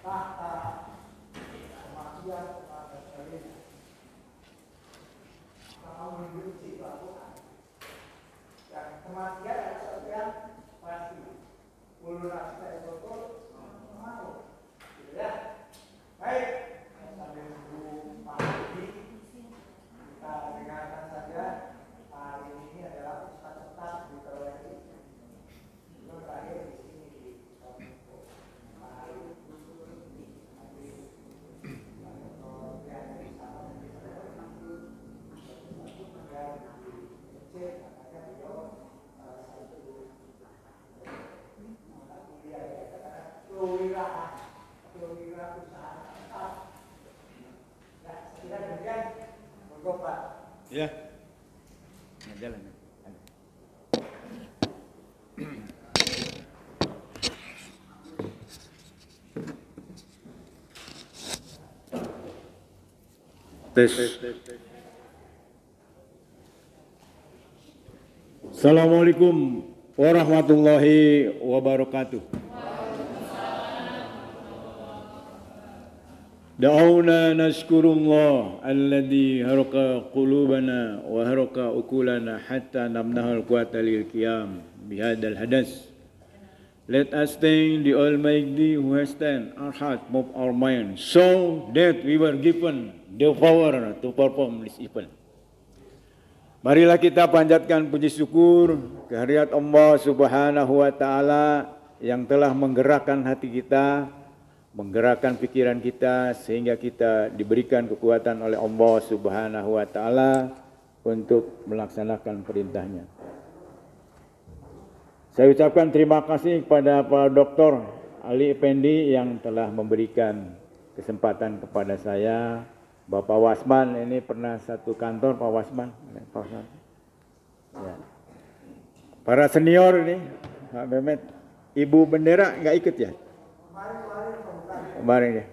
tahta, kematian kepada kalian. Kamu membenci Tuhan. Dan kematian adalah sesuatu yang pasti. Ulu nafsa itu mau. Gitu ya. Baik. Sambil menunggu pagi, kita dengarkan saja. Hari ini adalah ustaz-ustaz di televisi. Itu terakhir di sini di Kominfo. Ya, jalan. Tes. Assalamualaikum warahmatullahi wabarakatuh. دعونا نشكر الله الذي هرق قلوبنا وهرق أكلنا حتى نمنح القوة للقيام بهذا الحدث. Let us thank the Almighty who has turned our heart, moved our mind, so that we were given the power to perform this event. Marilah kita panjatkan puji syukur kehadirat Allah Subhanahu wa Ta'ala yang telah menggerakkan hati kita, menggerakkan pikiran kita sehingga kita diberikan kekuatan oleh Allah Subhanahu wa Ta'ala untuk melaksanakan perintahnya. Saya ucapkan terima kasih kepada Pak Dr. Ali Effendi yang telah memberikan kesempatan kepada saya. Bapak Wasman ini pernah satu kantor, Pak Wasman. Ya. Para senior ini, Pak Mehmet, Ibu Bendera nggak ikut ya? Kemarin ya.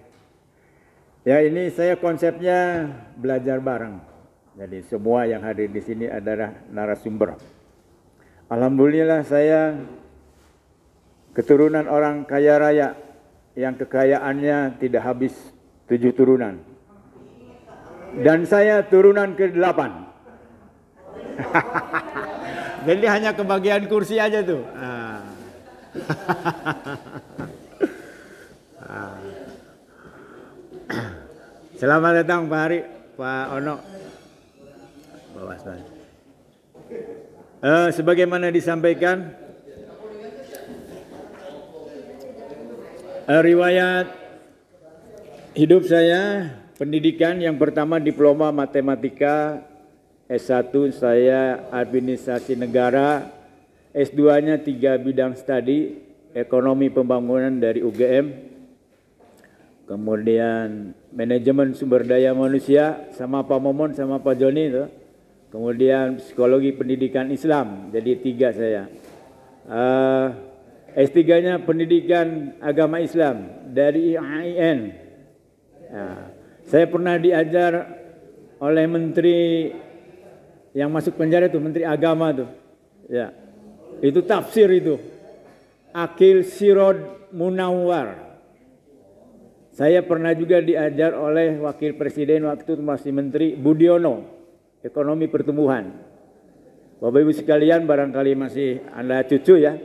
Ya, ini saya konsepnya belajar bareng. Jadi semua yang hadir di sini adalah narasumber. Alhamdulillah saya keturunan orang kaya raya yang kekayaannya tidak habis 7 turunan. Dan saya turunan ke-8. Jadi hanya kebagian kursi aja tuh. Selamat datang Pak Hari, Pak Ono, Pak Wasman. Sebagaimana disampaikan, riwayat hidup saya, pendidikan yang pertama diploma matematika, S1 saya administrasi negara, S2-nya 3 bidang studi, ekonomi pembangunan dari UGM, kemudian manajemen sumber daya manusia sama Pak Momon sama Pak Joni itu. Kemudian psikologi pendidikan Islam, jadi 3 saya. S3-nya pendidikan agama Islam dari IAIN. Nah, saya pernah diajar oleh menteri yang masuk penjara itu, menteri agama tuh. Ya. Itu tafsir itu. Akil Sirod Munawwar. Saya pernah juga diajar oleh Wakil Presiden waktu itu masih Menteri Budiono, Ekonomi Pertumbuhan. Bapak Ibu sekalian, barangkali masih Anda cucu ya.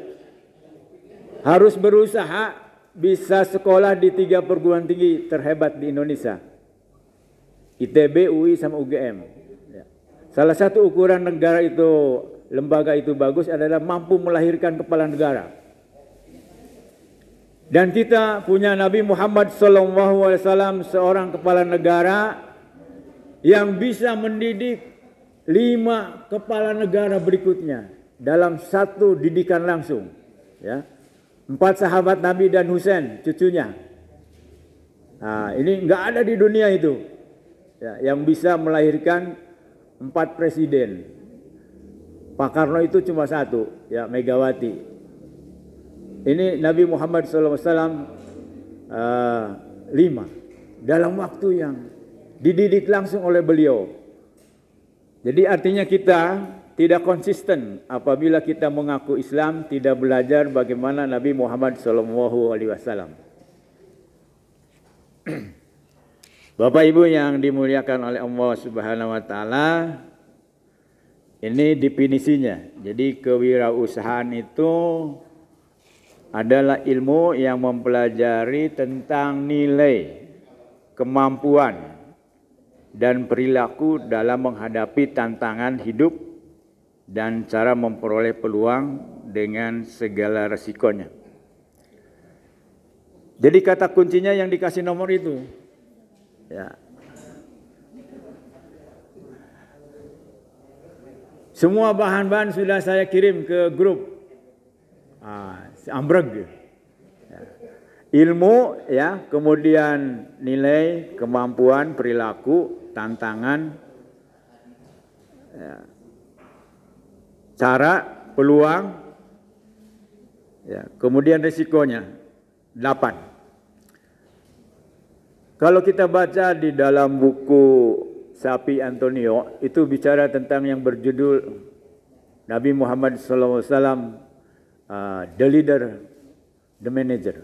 Harus berusaha bisa sekolah di 3 perguruan tinggi terhebat di Indonesia. ITB, UI, sama UGM. Salah satu ukuran negara itu, lembaga itu bagus adalah mampu melahirkan kepala negara. Dan kita punya Nabi Muhammad SAW, seorang kepala negara yang bisa mendidik 5 kepala negara berikutnya dalam satu didikan langsung. Ya. 4 sahabat Nabi dan Husain, cucunya. Nah, ini nggak ada di dunia itu ya, yang bisa melahirkan 4 presiden. Pak Karno itu cuma 1, ya Megawati. Ini Nabi Muhammad SAW 5 dalam waktu yang dididik langsung oleh beliau. Jadi artinya kita tidak konsisten apabila kita mengaku Islam, tidak belajar bagaimana Nabi Muhammad SAW. Bapak Ibu yang dimuliakan oleh Allah Subhanahu wa taala, ini definisinya. Jadi kewirausahaan itu adalah ilmu yang mempelajari tentang nilai, kemampuan, dan perilaku dalam menghadapi tantangan hidup dan cara memperoleh peluang dengan segala resikonya. Jadi kata kuncinya yang dikasih nomor itu. Ya. Semua bahan-bahan sudah saya kirim ke grup. Ambreg. Ya. Ilmu, ya, kemudian nilai, kemampuan, perilaku, tantangan, ya, cara, peluang, ya, kemudian risikonya. 8. Kalau kita baca di dalam buku Sapi Antonio, itu bicara tentang yang berjudul Nabi Muhammad SAW, the leader, the manager.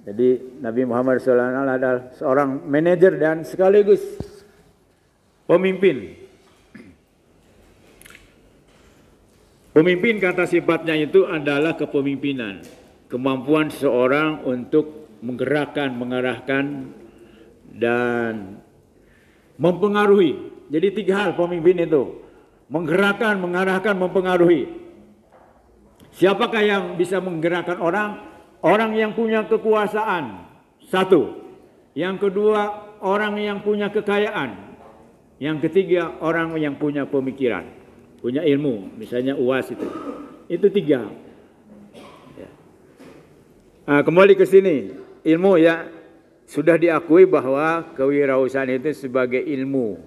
Jadi Nabi Muhammad SAW adalah seorang manajer dan sekaligus pemimpin. Pemimpin kata sifatnya itu adalah kepemimpinan, kemampuan seorang untuk menggerakkan, mengarahkan, dan mempengaruhi. Jadi 3 hal pemimpin itu: menggerakkan, mengarahkan, mempengaruhi. Siapakah yang bisa menggerakkan orang? Orang yang punya kekuasaan, 1. Yang kedua, orang yang punya kekayaan. Yang ketiga, orang yang punya pemikiran, punya ilmu, misalnya UAS itu. Itu 3. Nah, kembali ke sini, ilmu, ya, sudah diakui bahwa kewirausahaan itu sebagai ilmu.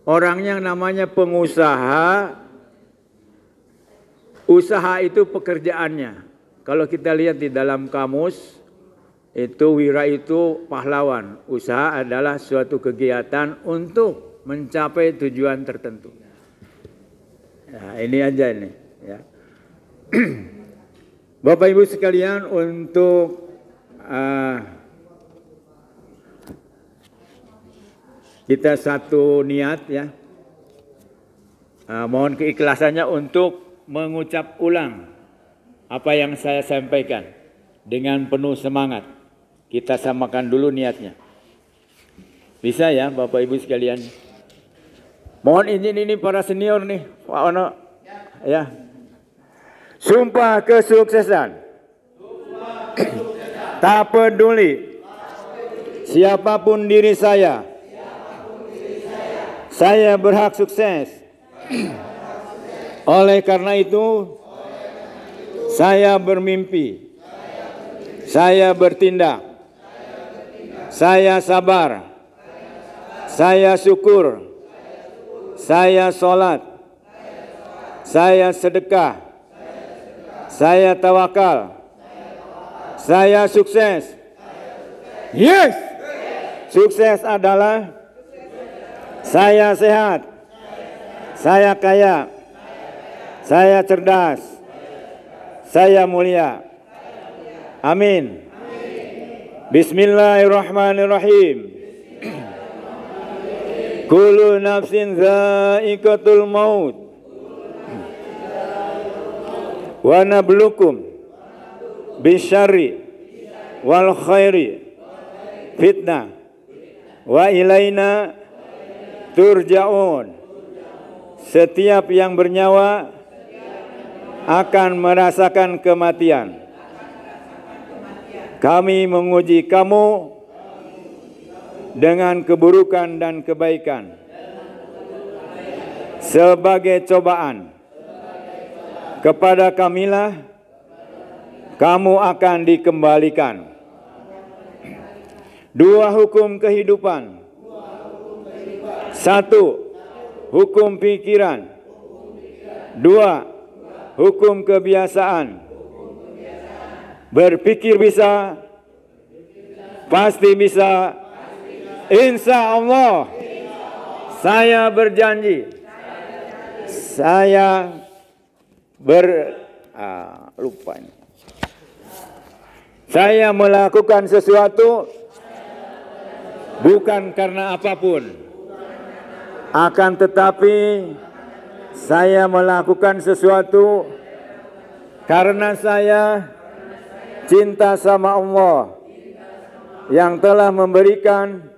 Orang yang namanya pengusaha, usaha itu pekerjaannya. Kalau kita lihat di dalam kamus, itu wira itu pahlawan. Usaha adalah suatu kegiatan untuk mencapai tujuan tertentu. Nah, ini aja ini, ya. Bapak Ibu sekalian, untuk kita satu niat, ya, mohon keikhlasannya untuk mengucap ulang apa yang saya sampaikan dengan penuh semangat. Kita samakan dulu niatnya. Bisa ya Bapak Ibu sekalian? Mohon izin ini para senior nih, Pak Ono, ya. Sumpah kesuksesan. Tak peduli siapapun diri saya berhak sukses. Oleh karena itu, saya bermimpi, saya bertindak, saya sabar, saya syukur, saya sholat, saya sedekah, saya tawakal, saya sukses. Yes! Sukses adalah saya sehat, saya kaya, saya cerdas, saya mulia. Amin. Bismillahirrahmanirrahim. Kullu nafsin dha'iqatul maut. Wa nablukum bisyarri wal khairi fitnah wa ilaina turja'un. Setiap yang bernyawa akan merasakan kematian. Kami menguji kamu dengan keburukan dan kebaikan sebagai cobaan. Kepada kamilah kamu akan dikembalikan. 2 hukum kehidupan. 1. Hukum pikiran. 2. Hukum kebiasaan. Berpikir bisa, pasti bisa. Insya Allah. Saya berjanji. Saya lupa ini. Saya melakukan sesuatu bukan karena apapun, akan tetapi saya melakukan sesuatu karena saya cinta sama Allah yang telah memberikan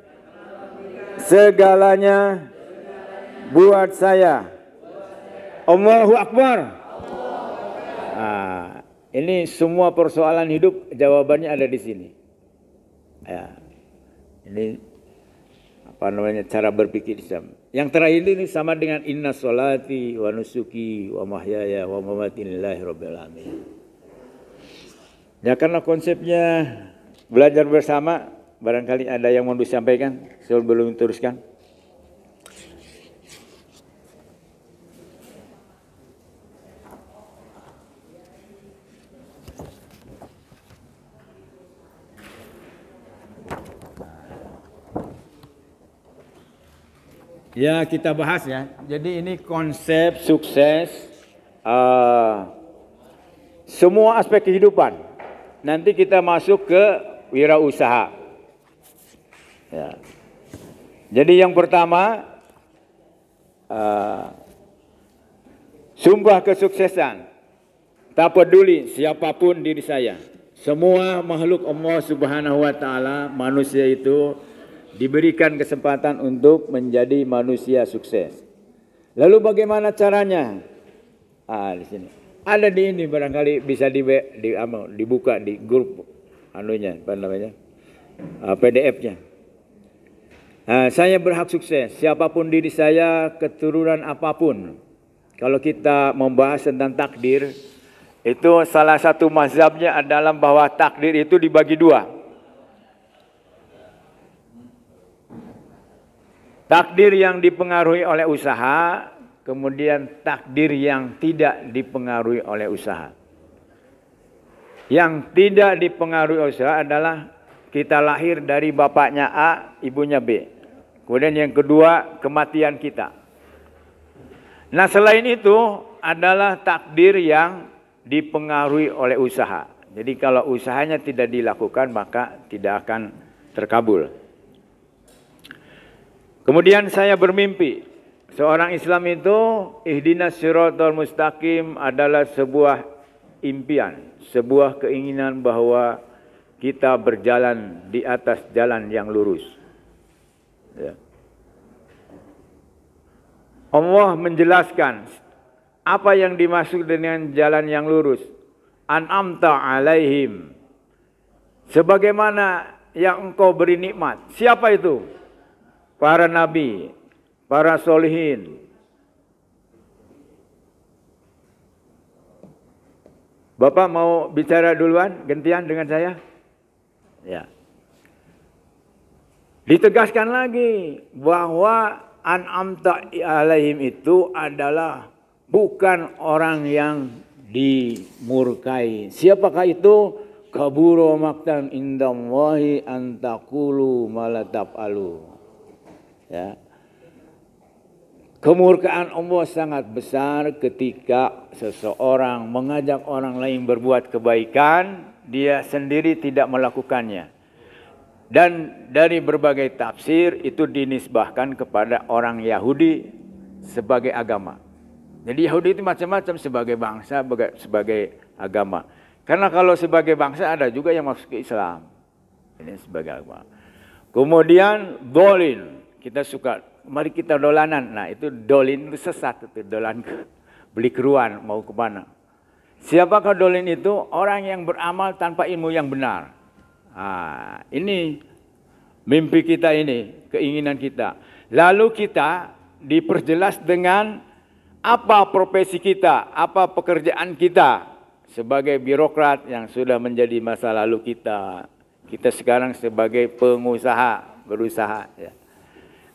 segalanya buat saya. Allahu Akbar. Ini semua persoalan hidup jawabannya ada di sini. Ya, ini apa namanya cara berpikir Islam. Yang terakhir ini sama dengan inna sholati wa nusuki wa mahyaya wa mamati lillahi rabbil alamin. Ya karena konsepnya belajar bersama, barangkali ada yang mau disampaikan sebelum teruskan. Ya kita bahas ya. Jadi ini konsep sukses semua aspek kehidupan. Nanti kita masuk ke wirausaha. Ya. Jadi yang pertama sumpah kesuksesan. Tak peduli siapapun diri saya. Semua makhluk Allah Subhanahu wa taala, manusia itu diberikan kesempatan untuk menjadi manusia sukses. Lalu bagaimana caranya? Di sini. Ada di ini barangkali bisa dibuka di grup anunya, apa namanya? PDF-nya. Saya berhak sukses, siapapun diri saya, keturunan apapun. Kalau kita membahas tentang takdir, itu salah satu mazhabnya adalah bahwa takdir itu dibagi dua. Takdir yang dipengaruhi oleh usaha, kemudian takdir yang tidak dipengaruhi oleh usaha. Yang tidak dipengaruhi oleh usaha adalah kita lahir dari bapaknya A, ibunya B. Kemudian yang kedua, kematian kita. Nah selain itu adalah takdir yang dipengaruhi oleh usaha. Jadi kalau usahanya tidak dilakukan maka tidak akan terkabul. Kemudian saya bermimpi, seorang Islam itu ihdinas siratal mustaqim adalah sebuah impian, sebuah keinginan bahwa kita berjalan di atas jalan yang lurus. Ya. Allah menjelaskan apa yang dimaksud dengan jalan yang lurus. An'amta alaihim. Sebagaimana yang engkau beri nikmat. Siapa itu? Para nabi, para solihin. Bapak mau bicara duluan, gantian dengan saya? Ya. Ditegaskan lagi bahwa an'amta alaihim itu adalah bukan orang yang dimurkai. Siapakah itu? Kabura maqtan indallahi an taqulu ma la taf'alu. Ya. Kemurkaan Allah sangat besar ketika seseorang mengajak orang lain berbuat kebaikan, dia sendiri tidak melakukannya. Dan dari berbagai tafsir itu dinisbahkan kepada orang Yahudi sebagai agama. Jadi Yahudi itu macam-macam sebagai bangsa, sebagai agama. Karena kalau sebagai bangsa ada juga yang masuk ke Islam. Ini sebagai agama. Kemudian dolin. Kita suka, mari kita dolanan. Nah itu dolin itu sesat, itu dolan beli keruan mau kemana. Siapakah dolin itu? Orang yang beramal tanpa ilmu yang benar. Ini mimpi kita ini, keinginan kita. Lalu kita diperjelas dengan apa profesi kita, apa pekerjaan kita sebagai birokrat yang sudah menjadi masa lalu kita. Kita sekarang sebagai pengusaha, berusaha. Ya.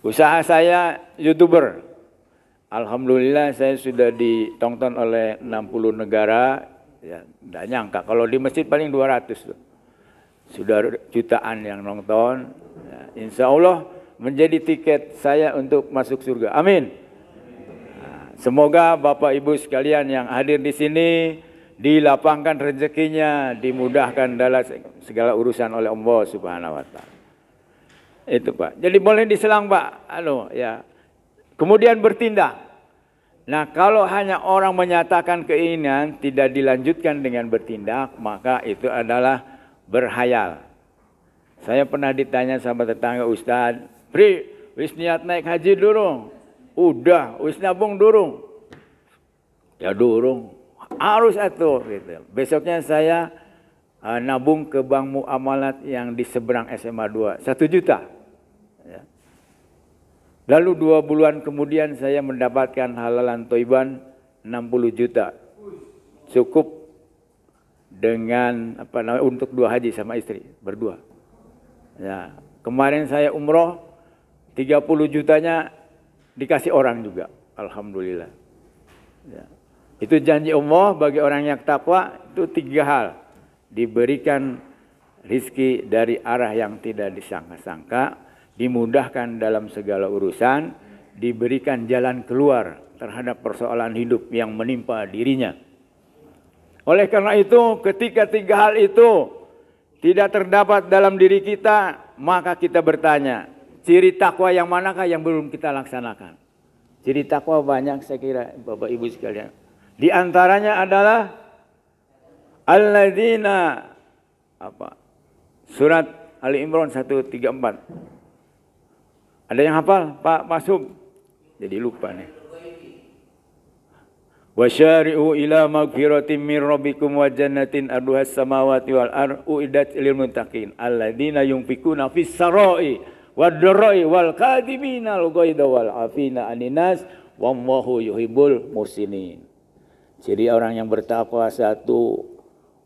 Usaha saya YouTuber. Alhamdulillah saya sudah ditonton oleh 60 negara. Ya, tidak nyangka. Kalau di masjid paling 200 tuh. Sudah jutaan yang nonton. Ya, insya Allah menjadi tiket saya untuk masuk surga. Amin. Nah, semoga Bapak Ibu sekalian yang hadir di sini dilapangkan rezekinya, dimudahkan dalam segala urusan oleh Allah Subhanahu wa taala. Itu Pak. Jadi boleh diselang Pak. Ya. Kemudian bertindak. Nah, kalau hanya orang menyatakan keinginan tidak dilanjutkan dengan bertindak, maka itu adalah berhayal. Saya pernah ditanya sama tetangga, Ustaz, Pri, wis niat naik haji durung? Udah, wis nabung durung? Ya durung. Harus atuh gitu. Besoknya saya nabung ke bank muamalat yang di seberang SMA 2, 1 juta. Ya. Lalu 2 bulan kemudian saya mendapatkan halalan toiban 60 juta. Cukup dengan untuk 2 haji sama istri, berdua. Ya, kemarin saya umroh 30 jutanya dikasih orang juga. Alhamdulillah. Ya. Itu janji Allah bagi orang yang takwa itu 3 hal. Diberikan rizki dari arah yang tidak disangka-sangka, dimudahkan dalam segala urusan, diberikan jalan keluar terhadap persoalan hidup yang menimpa dirinya. Oleh karena itu, ketika 3 hal itu tidak terdapat dalam diri kita, maka kita bertanya, ciri takwa yang manakah yang belum kita laksanakan? Ciri takwa banyak saya kira Bapak Ibu sekalian. Di antaranya adalah alladzina Surat Ali Imran 134. Ada yang hafal? Pak Masum. Jadi lupa nih. Wasyari'u ila magfiratin min rabbikum wa jannatin arduhas samawati wal ardh uiddat lil muttaqin alladzina yunfikuna fis sarai wad dharai wal kadhibina al ghaidha wal afina anin nas wallahu yuhibbul muhsinin. Jadi orang yang bertakwa satu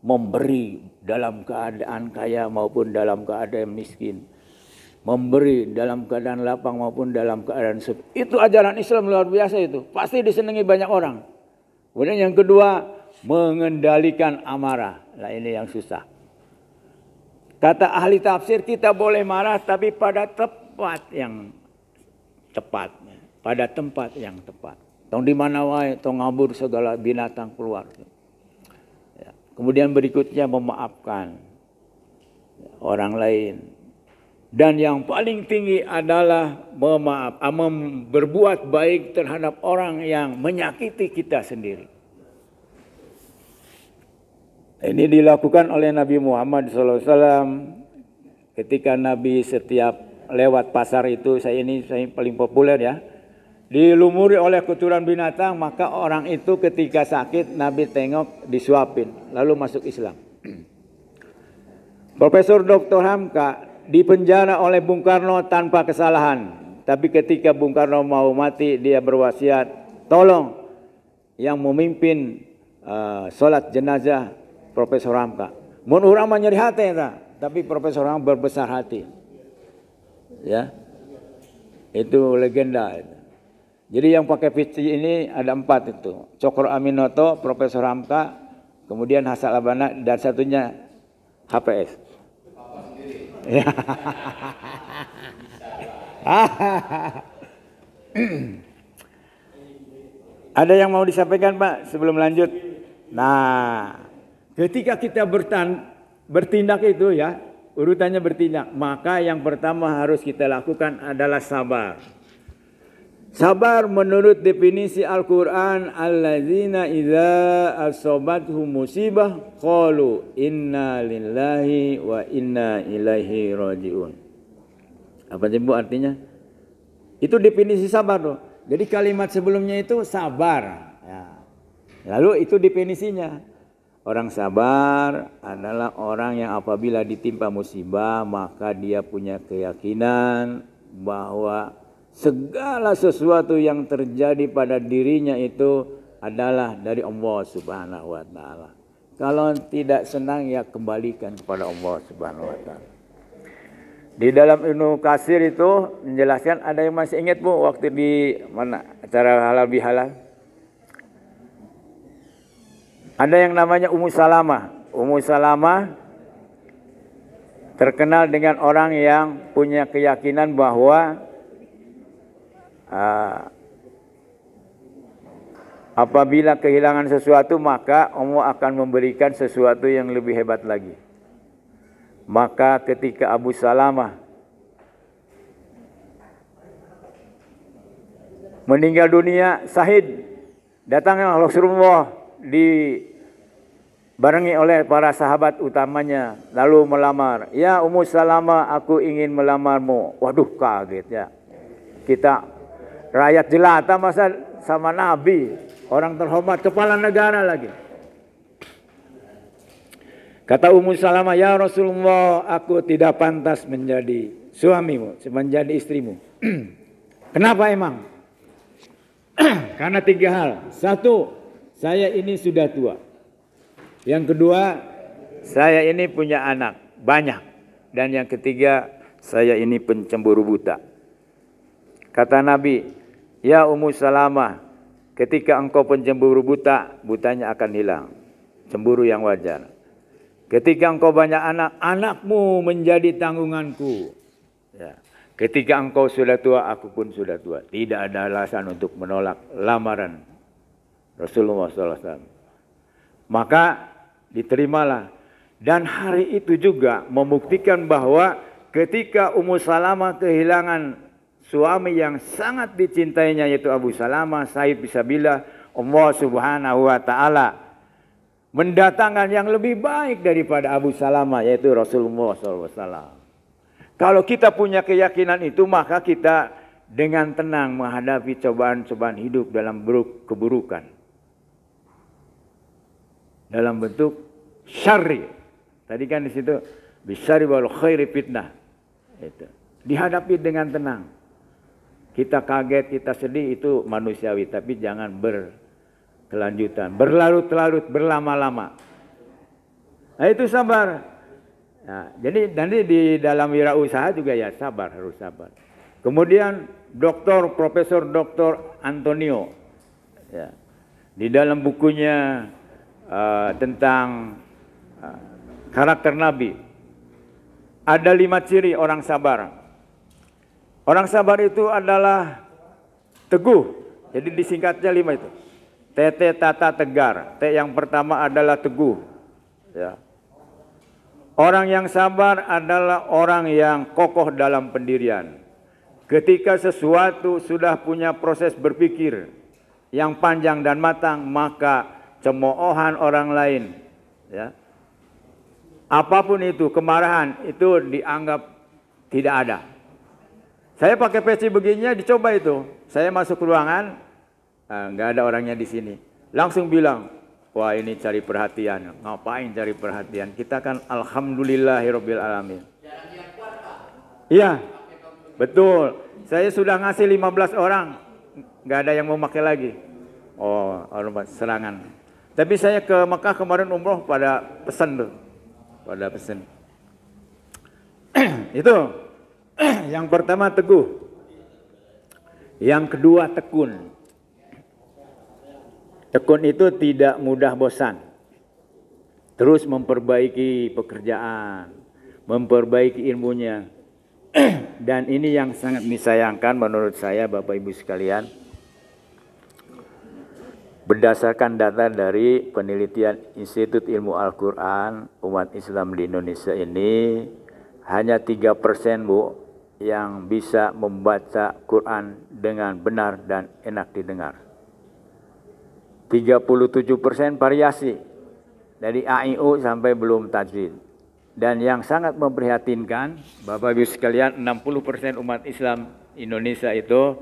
memberi dalam keadaan kaya maupun dalam keadaan miskin. Memberi dalam keadaan lapang maupun dalam keadaan sepi. Itu ajaran Islam luar biasa itu. Pasti disenangi banyak orang. Kemudian yang kedua, mengendalikan amarah. Nah ini yang susah. Kata ahli tafsir, kita boleh marah tapi pada tempat yang tepat. Pada tempat yang tepat. Tong di mana wae, tong ngabur segala binatang keluar. Ya. Kemudian berikutnya memaafkan orang lain. Dan yang paling tinggi adalah berbuat baik terhadap orang yang menyakiti kita sendiri. Ini dilakukan oleh Nabi Muhammad SAW ketika Nabi setiap lewat pasar itu, saya paling populer ya, dilumuri oleh kotoran binatang, maka orang itu ketika sakit Nabi tengok disuapin, lalu masuk Islam. Profesor Dr. Hamka dipenjara oleh Bung Karno tanpa kesalahan. Tapi ketika Bung Karno mau mati, dia berwasiat, tolong yang memimpin sholat jenazah Profesor Hamka. Mun urang mah nyeri hati tapi Profesor Hamka berbesar hati. Ya. Itu legenda itu. Jadi yang pakai peci ini ada 4 itu. Cokro Aminoto, Profesor Hamka, kemudian Hasan Labana, dan satunya HPS. Ya. Ada yang mau disampaikan Pak sebelum lanjut? Nah, ketika kita bertindak itu ya, urutannya bertindak, maka yang pertama harus kita lakukan adalah sabar. Sabar menurut definisi Al-Quran, alladzina idza asobathum musibah qalu inna lillahi wa inna ilaihi rajiun. Apa sih Bu artinya? Itu definisi sabar loh. Jadi kalimat sebelumnya itu sabar. Ya. Lalu itu definisinya. Orang sabar adalah orang yang apabila ditimpa musibah maka dia punya keyakinan bahwa segala sesuatu yang terjadi pada dirinya itu adalah dari Allah Subhanahu wa taala. Kalau tidak senang ya kembalikan kepada Allah Subhanahu wa taala. Di dalam Ibnu Katsir itu menjelaskan, ada yang masih ingat Bu waktu di mana acara halal bihalal? Ada yang namanya Ummu Salamah. Ummu Salamah terkenal dengan orang yang punya keyakinan bahwa apabila kehilangan sesuatu maka Allah akan memberikan sesuatu yang lebih hebat lagi. Maka ketika Abu Salamah meninggal dunia syahid. Datangnya Rasulullah dibarengi oleh para sahabat utamanya, lalu melamar. Ya Ummu Salamah, aku ingin melamarmu. Waduh, kaget ya. Kita rakyat jelata masa sama Nabi, orang terhormat, kepala negara lagi. Kata Ummu Salamah, ya Rasulullah, aku tidak pantas menjadi suamimu, menjadi istrimu. Kenapa emang? Karena 3 hal. 1, saya ini sudah tua. Yang kedua, saya ini punya anak banyak. Dan yang ketiga, saya ini pencemburu buta. Kata Nabi, ya Ummu Salamah, ketika engkau pencemburu buta, butanya akan hilang. Cemburu yang wajar. Ketika engkau banyak anak, anakmu menjadi tanggunganku. Ya. Ketika engkau sudah tua, aku pun sudah tua. Tidak ada alasan untuk menolak lamaran Rasulullah SAW. Maka diterimalah. Dan hari itu juga membuktikan bahwa ketika Ummu Salamah kehilangan suami yang sangat dicintainya, yaitu Abu Salamah, Said fisabilillah, Allah Subhanahu wa Ta'ala mendatangkan yang lebih baik daripada Abu Salamah, yaitu Rasulullah SAW. Kalau kita punya keyakinan itu, maka kita dengan tenang menghadapi cobaan-cobaan hidup dalam keburukan. Dalam bentuk syarri. Tadi kan di situ bisyarri wal khairi fitnah. Itu. Dihadapi dengan tenang. Kita kaget, kita sedih, itu manusiawi, tapi jangan berkelanjutan, berlarut-larut, berlama-lama. Nah, itu sabar. Nah, jadi nanti di dalam wirausaha juga ya sabar, harus sabar. Kemudian Profesor Dr. Antonio, ya, di dalam bukunya tentang karakter Nabi, ada 5 ciri orang sabar. Orang sabar itu adalah teguh. Jadi disingkatnya 5 itu. TT tata tegar. T yang pertama adalah teguh. Ya. Orang yang sabar adalah orang yang kokoh dalam pendirian. Ketika sesuatu sudah punya proses berpikir yang panjang dan matang, maka cemoohan orang lain, ya, apapun itu, kemarahan itu dianggap tidak ada. Saya pakai peci begininya dicoba itu. Saya masuk ruangan, nggak ada orangnya di sini. Langsung bilang, wah ini cari perhatian. Ngapain cari perhatian? Kita kan alhamdulillahirabbil alamin. Iya, betul. Saya sudah ngasih 15 orang, nggak ada yang mau pakai lagi. Oh, serangan. Tapi saya ke Mekah kemarin umroh pada pesan tuh, pada pesan. Itu. Yang pertama teguh. Yang kedua tekun. Tekun itu tidak mudah bosan. Terus memperbaiki pekerjaan, memperbaiki ilmunya. Dan ini yang sangat disayangkan menurut saya, Bapak Ibu sekalian. Berdasarkan data dari penelitian Institut Ilmu Al-Quran, umat Islam di Indonesia ini hanya 3%, Bu, yang bisa membaca Quran dengan benar dan enak didengar. 37% variasi dari AIU sampai belum tajwid. Dan yang sangat memprihatinkan, Bapak Ibu sekalian, 60% umat Islam Indonesia itu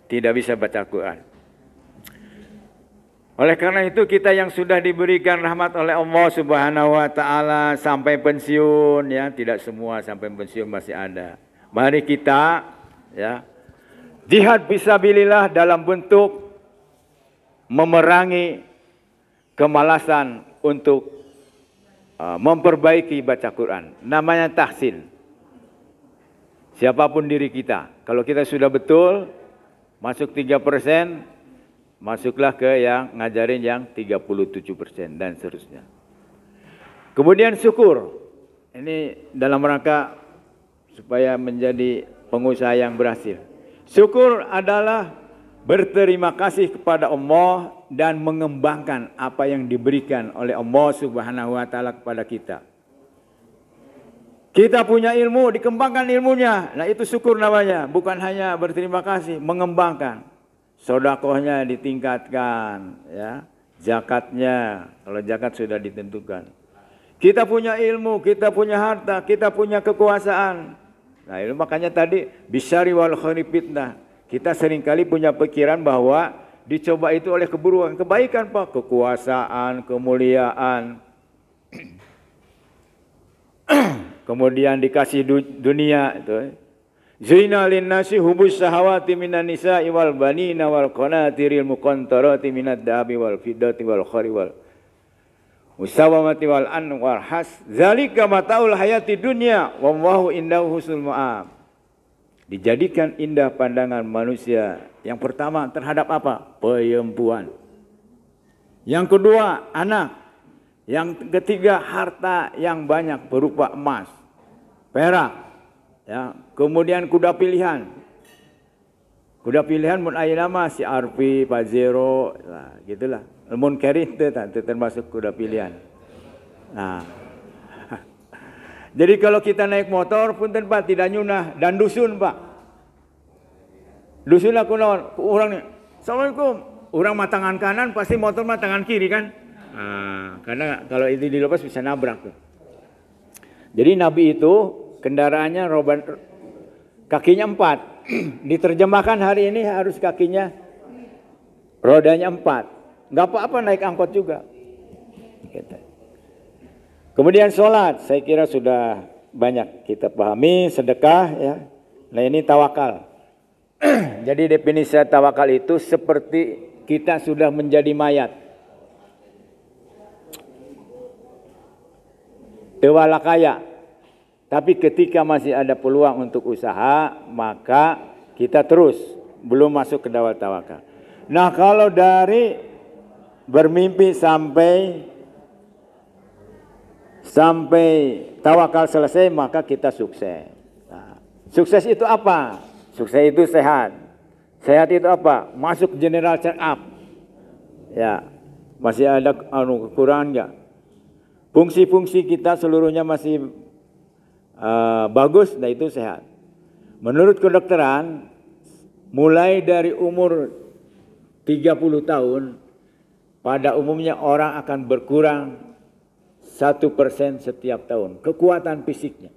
tidak bisa baca Quran. Oleh karena itu kita yang sudah diberikan rahmat oleh Allah Subhanahu wa Ta'ala sampai pensiun, ya, tidak semua sampai pensiun masih ada. Mari kita, ya, jihad fisabilillah dalam bentuk memerangi kemalasan untuk memperbaiki baca Quran. Namanya tahsin. Siapapun diri kita, kalau kita sudah betul masuk 3%, masuklah ke yang ngajarin yang 37% dan seterusnya. Kemudian syukur. Ini dalam rangka supaya menjadi pengusaha yang berhasil. Syukur adalah berterima kasih kepada Allah dan mengembangkan apa yang diberikan oleh Allah Subhanahu wa Ta'ala kepada kita. Kita punya ilmu, dikembangkan ilmunya. Nah, itu syukur namanya. Bukan hanya berterima kasih, mengembangkan. sodakohnya ditingkatkan, ya, zakatnya, kalau zakat sudah ditentukan. Kita punya ilmu, kita punya harta, kita punya kekuasaan. Nah, itu makanya tadi bisyari wal khairi fitnah. Kita seringkali punya pikiran bahwa dicoba itu oleh keburukan, kebaikan Pak, kekuasaan, kemuliaan. Kemudian dikasih dunia itu. Zina linnasi hubus sahawati minan nisa'i wal banina wal qanatiril muqantarati minad dhahabi wal fiddati wal khari wal musawamati wal anwar has zalika mataul hayati dunya wallahu indahu husnul ma'ab. Dijadikan indah pandangan manusia yang pertama terhadap apa? Perempuan. Yang kedua anak. Yang ketiga harta yang banyak berupa emas, perak, ya. Kemudian kuda pilihan. Kuda pilihan mun ayeuna si Arpi, Pajero, nah, gitulah. Mun keri itu termasuk kuda pilihan. Nah. Jadi kalau kita naik motor punten Pak tidak nyunah dan dusun Pak. Dusun aku naon? Urang nih. Assalamualaikum. Urang mah tangan kanan pasti motor mah tangan kiri kan? Nah, karena kalau itu dilepas bisa nabrak tuh. Jadi Nabi itu kendaraannya kakinya 4. Diterjemahkan hari ini harus kakinya rodanya 4. Nggak apa-apa naik angkot juga. Gitu. Kemudian sholat, saya kira sudah banyak kita pahami, sedekah ya. Nah ini tawakal. Jadi definisi tawakal itu seperti kita sudah menjadi mayat. Tewala kaya. Tapi ketika masih ada peluang untuk usaha, maka kita terus belum masuk ke dawal tawakal. Nah kalau dari bermimpi sampai tawakal selesai, maka kita sukses. Nah, sukses itu apa? Sukses itu sehat. Sehat itu apa? Masuk general check up. Ya, masih ada kekurangan enggak? Fungsi-fungsi kita seluruhnya masih bagus, nah itu sehat. Menurut kedokteran, mulai dari umur 30 tahun, pada umumnya orang akan berkurang 1% setiap tahun. Kekuatan fisiknya.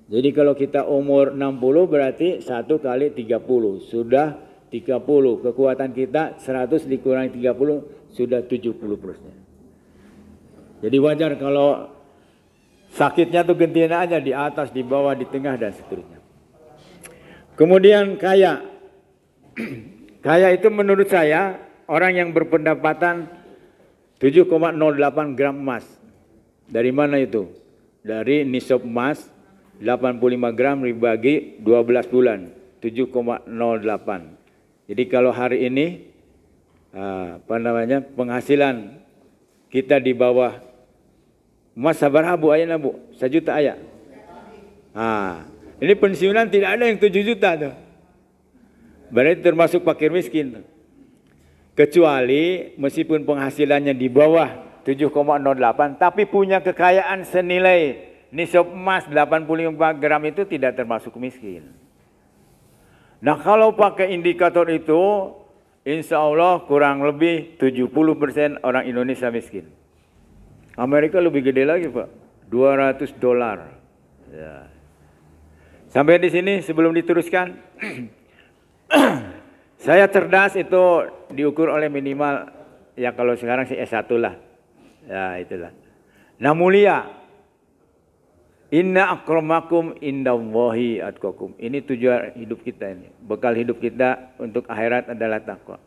Jadi kalau kita umur 60 berarti 1 kali 30. Sudah 30. Kekuatan kita 100 dikurangi 30 sudah 70%. Jadi wajar kalau sakitnya tuh gantian aja di atas, di bawah, di tengah dan seterusnya. Kemudian kaya. Kaya itu menurut saya orang yang berpendapatan 7,08 gram emas. Dari mana itu? Dari nisab emas 85 gram dibagi 12 bulan 7,08. Jadi kalau hari ini penghasilan kita di bawah emas sabar Bu ayana Bu, 1 juta aya. Ini pensiunan tidak ada yang 7 juta tuh. Berarti termasuk fakir miskin. Kecuali meskipun penghasilannya di bawah 7,08 tapi punya kekayaan senilai nisab emas 85 gram itu tidak termasuk miskin. Nah kalau pakai indikator itu insya Allah kurang lebih 70% orang Indonesia miskin. Amerika lebih gede lagi Pak, $200. Ya. Sampai di sini sebelum diteruskan, saya cerdas itu diukur oleh minimal, ya kalau sekarang sih S1 lah. Ya itulah. Nah mulia, inna akramakum indallahi atqakum. Ini tujuan hidup kita ini. Bekal hidup kita untuk akhirat adalah takwa.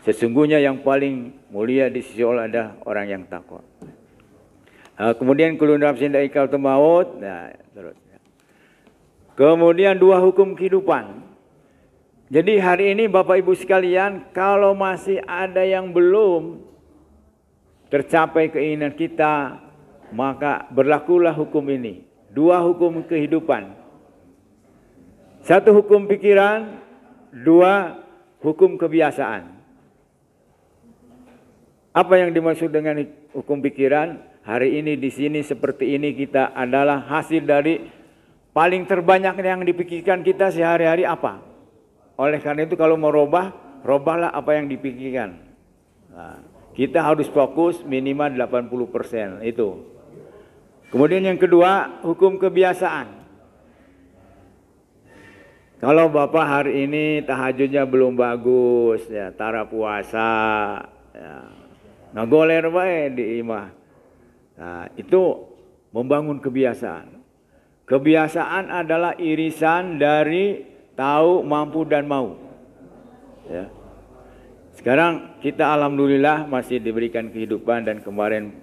Sesungguhnya yang paling mulia di sisi Allah adalah orang yang takwa. Kemudian kullu nafsin dha'iqatul maut. Nah, terus. Kemudian 2 hukum kehidupan. Jadi hari ini Bapak Ibu sekalian, kalau masih ada yang belum tercapai keinginan kita, maka berlakulah hukum ini. 2 hukum kehidupan. 1 hukum pikiran, 2 hukum kebiasaan. Apa yang dimaksud dengan hukum pikiran? Hari ini di sini seperti ini kita adalah hasil dari paling terbanyak yang dipikirkan kita sehari-hari apa? oleh karena itu kalau mau robahlah apa yang dipikirkan. Nah, kita harus fokus minimal 80% itu. Kemudian yang kedua, hukum kebiasaan. Kalau Bapak hari ini tahajudnya belum bagus, ya, tara puasa, ya, ngagoler bae di imah. Nah, itu membangun kebiasaan. Kebiasaan adalah irisan dari tahu, mampu, dan mau. Ya. Sekarang kita alhamdulillah masih diberikan kehidupan, dan kemarin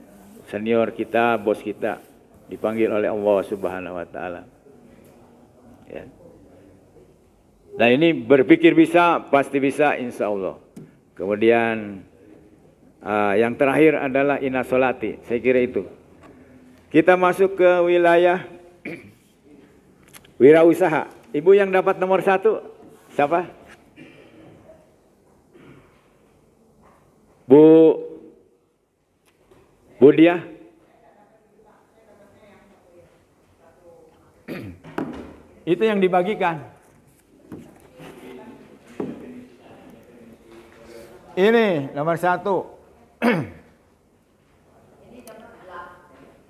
senior kita, bos kita dipanggil oleh Allah Subhanahu wa taala. Ya. Nah ini berpikir bisa, pasti bisa insya Allah. Kemudian yang terakhir adalah inasolati, saya kira itu. Kita masuk ke wilayah wirausaha. Ibu yang dapat nomor 1, siapa? Bu Dia? Itu yang dibagikan. Ini nomor 1.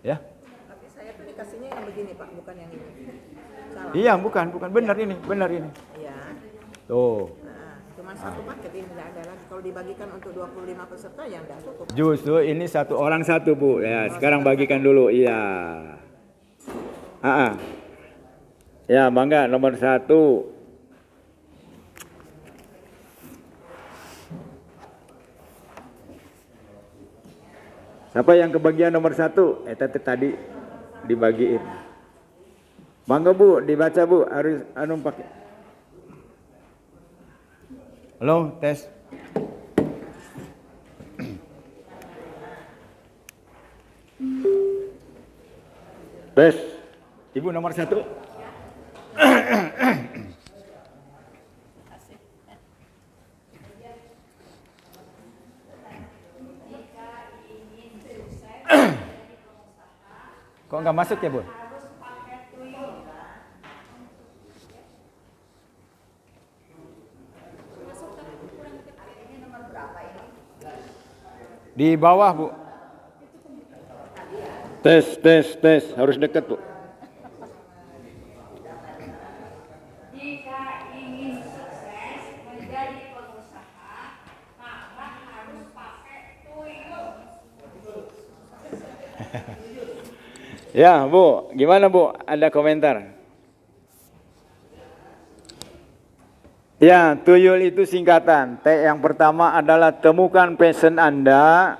Ya. Tapi saya tuh dikasihnya yang begini Pak, bukan yang ini. Salah. Iya, bukan benar ini. Iya. Tuh. Nah, cuma satu paket ini tidak ada lagi. Kalau dibagikan untuk 25 peserta ya enggak cukup. Justru ini satu orang satu, Bu. Ya, sekarang bagikan dulu. Iya. Ya, bangga nomor 1. Siapa yang kebagian nomor 1? Tadi dibagiin. Bangga Bu, dibaca Bu, harus pakai. Halo, tes. Tes. Ibu nomor 1. Kok nggak masuk ya, Bu? Di bawah, Bu. Tes. Harus dekat, Bu. Jika ingin sukses menjadi pengusaha, maka harus pakai tuyul. Ya, Bu, gimana Bu? Ada komentar? Ya, tuyul itu singkatan. Yang pertama adalah temukan passion Anda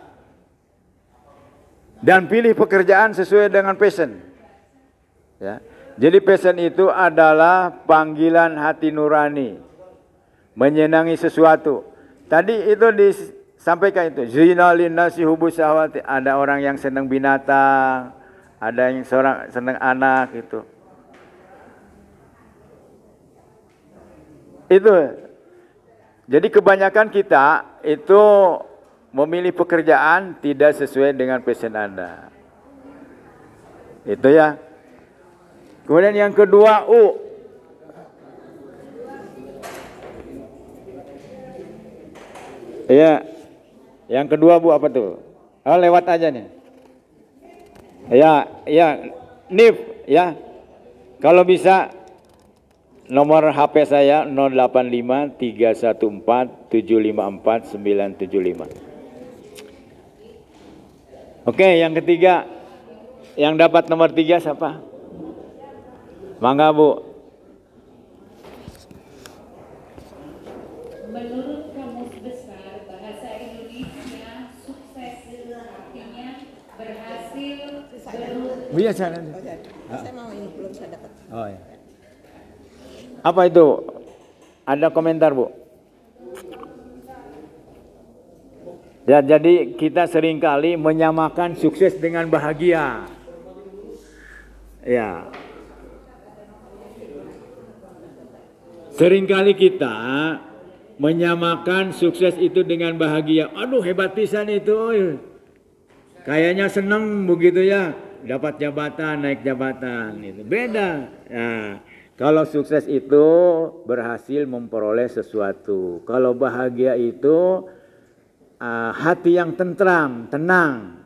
dan pilih pekerjaan sesuai dengan passion. Ya. Jadi passion itu adalah panggilan hati nurani, menyenangi sesuatu. Tadi itu disampaikan itu, zina linnasi hubus syahwati. Ada orang yang senang binatang, ada yang senang anak itu. Itu. Jadi kebanyakan kita itu memilih pekerjaan tidak sesuai dengan passion Anda. Itu ya. Kemudian yang kedua, U. Ya. Yang kedua Bu apa tuh? Oh, lewat aja nih. Ya, NIF ya. Kalau bisa nomor HP saya 085 314 754 975. Oke, yang ketiga. Yang dapat nomor 3 siapa? Mangga Bu. Menurut Kamus Besar Bahasa Indonesia, sukses artinya berhasil Iya, saya mau ini belum saya dapat. Oh ya. Apa itu? Ada komentar, Bu? Ya, jadi kita seringkali menyamakan sukses dengan bahagia. Ya. Seringkali kita menyamakan sukses itu dengan bahagia. Aduh, hebat pisan itu. Kayaknya senang begitu ya, dapat jabatan, naik jabatan. Itu beda. Nah, Kalau sukses itu berhasil memperoleh sesuatu. Kalau bahagia itu hati yang tentram, tenang.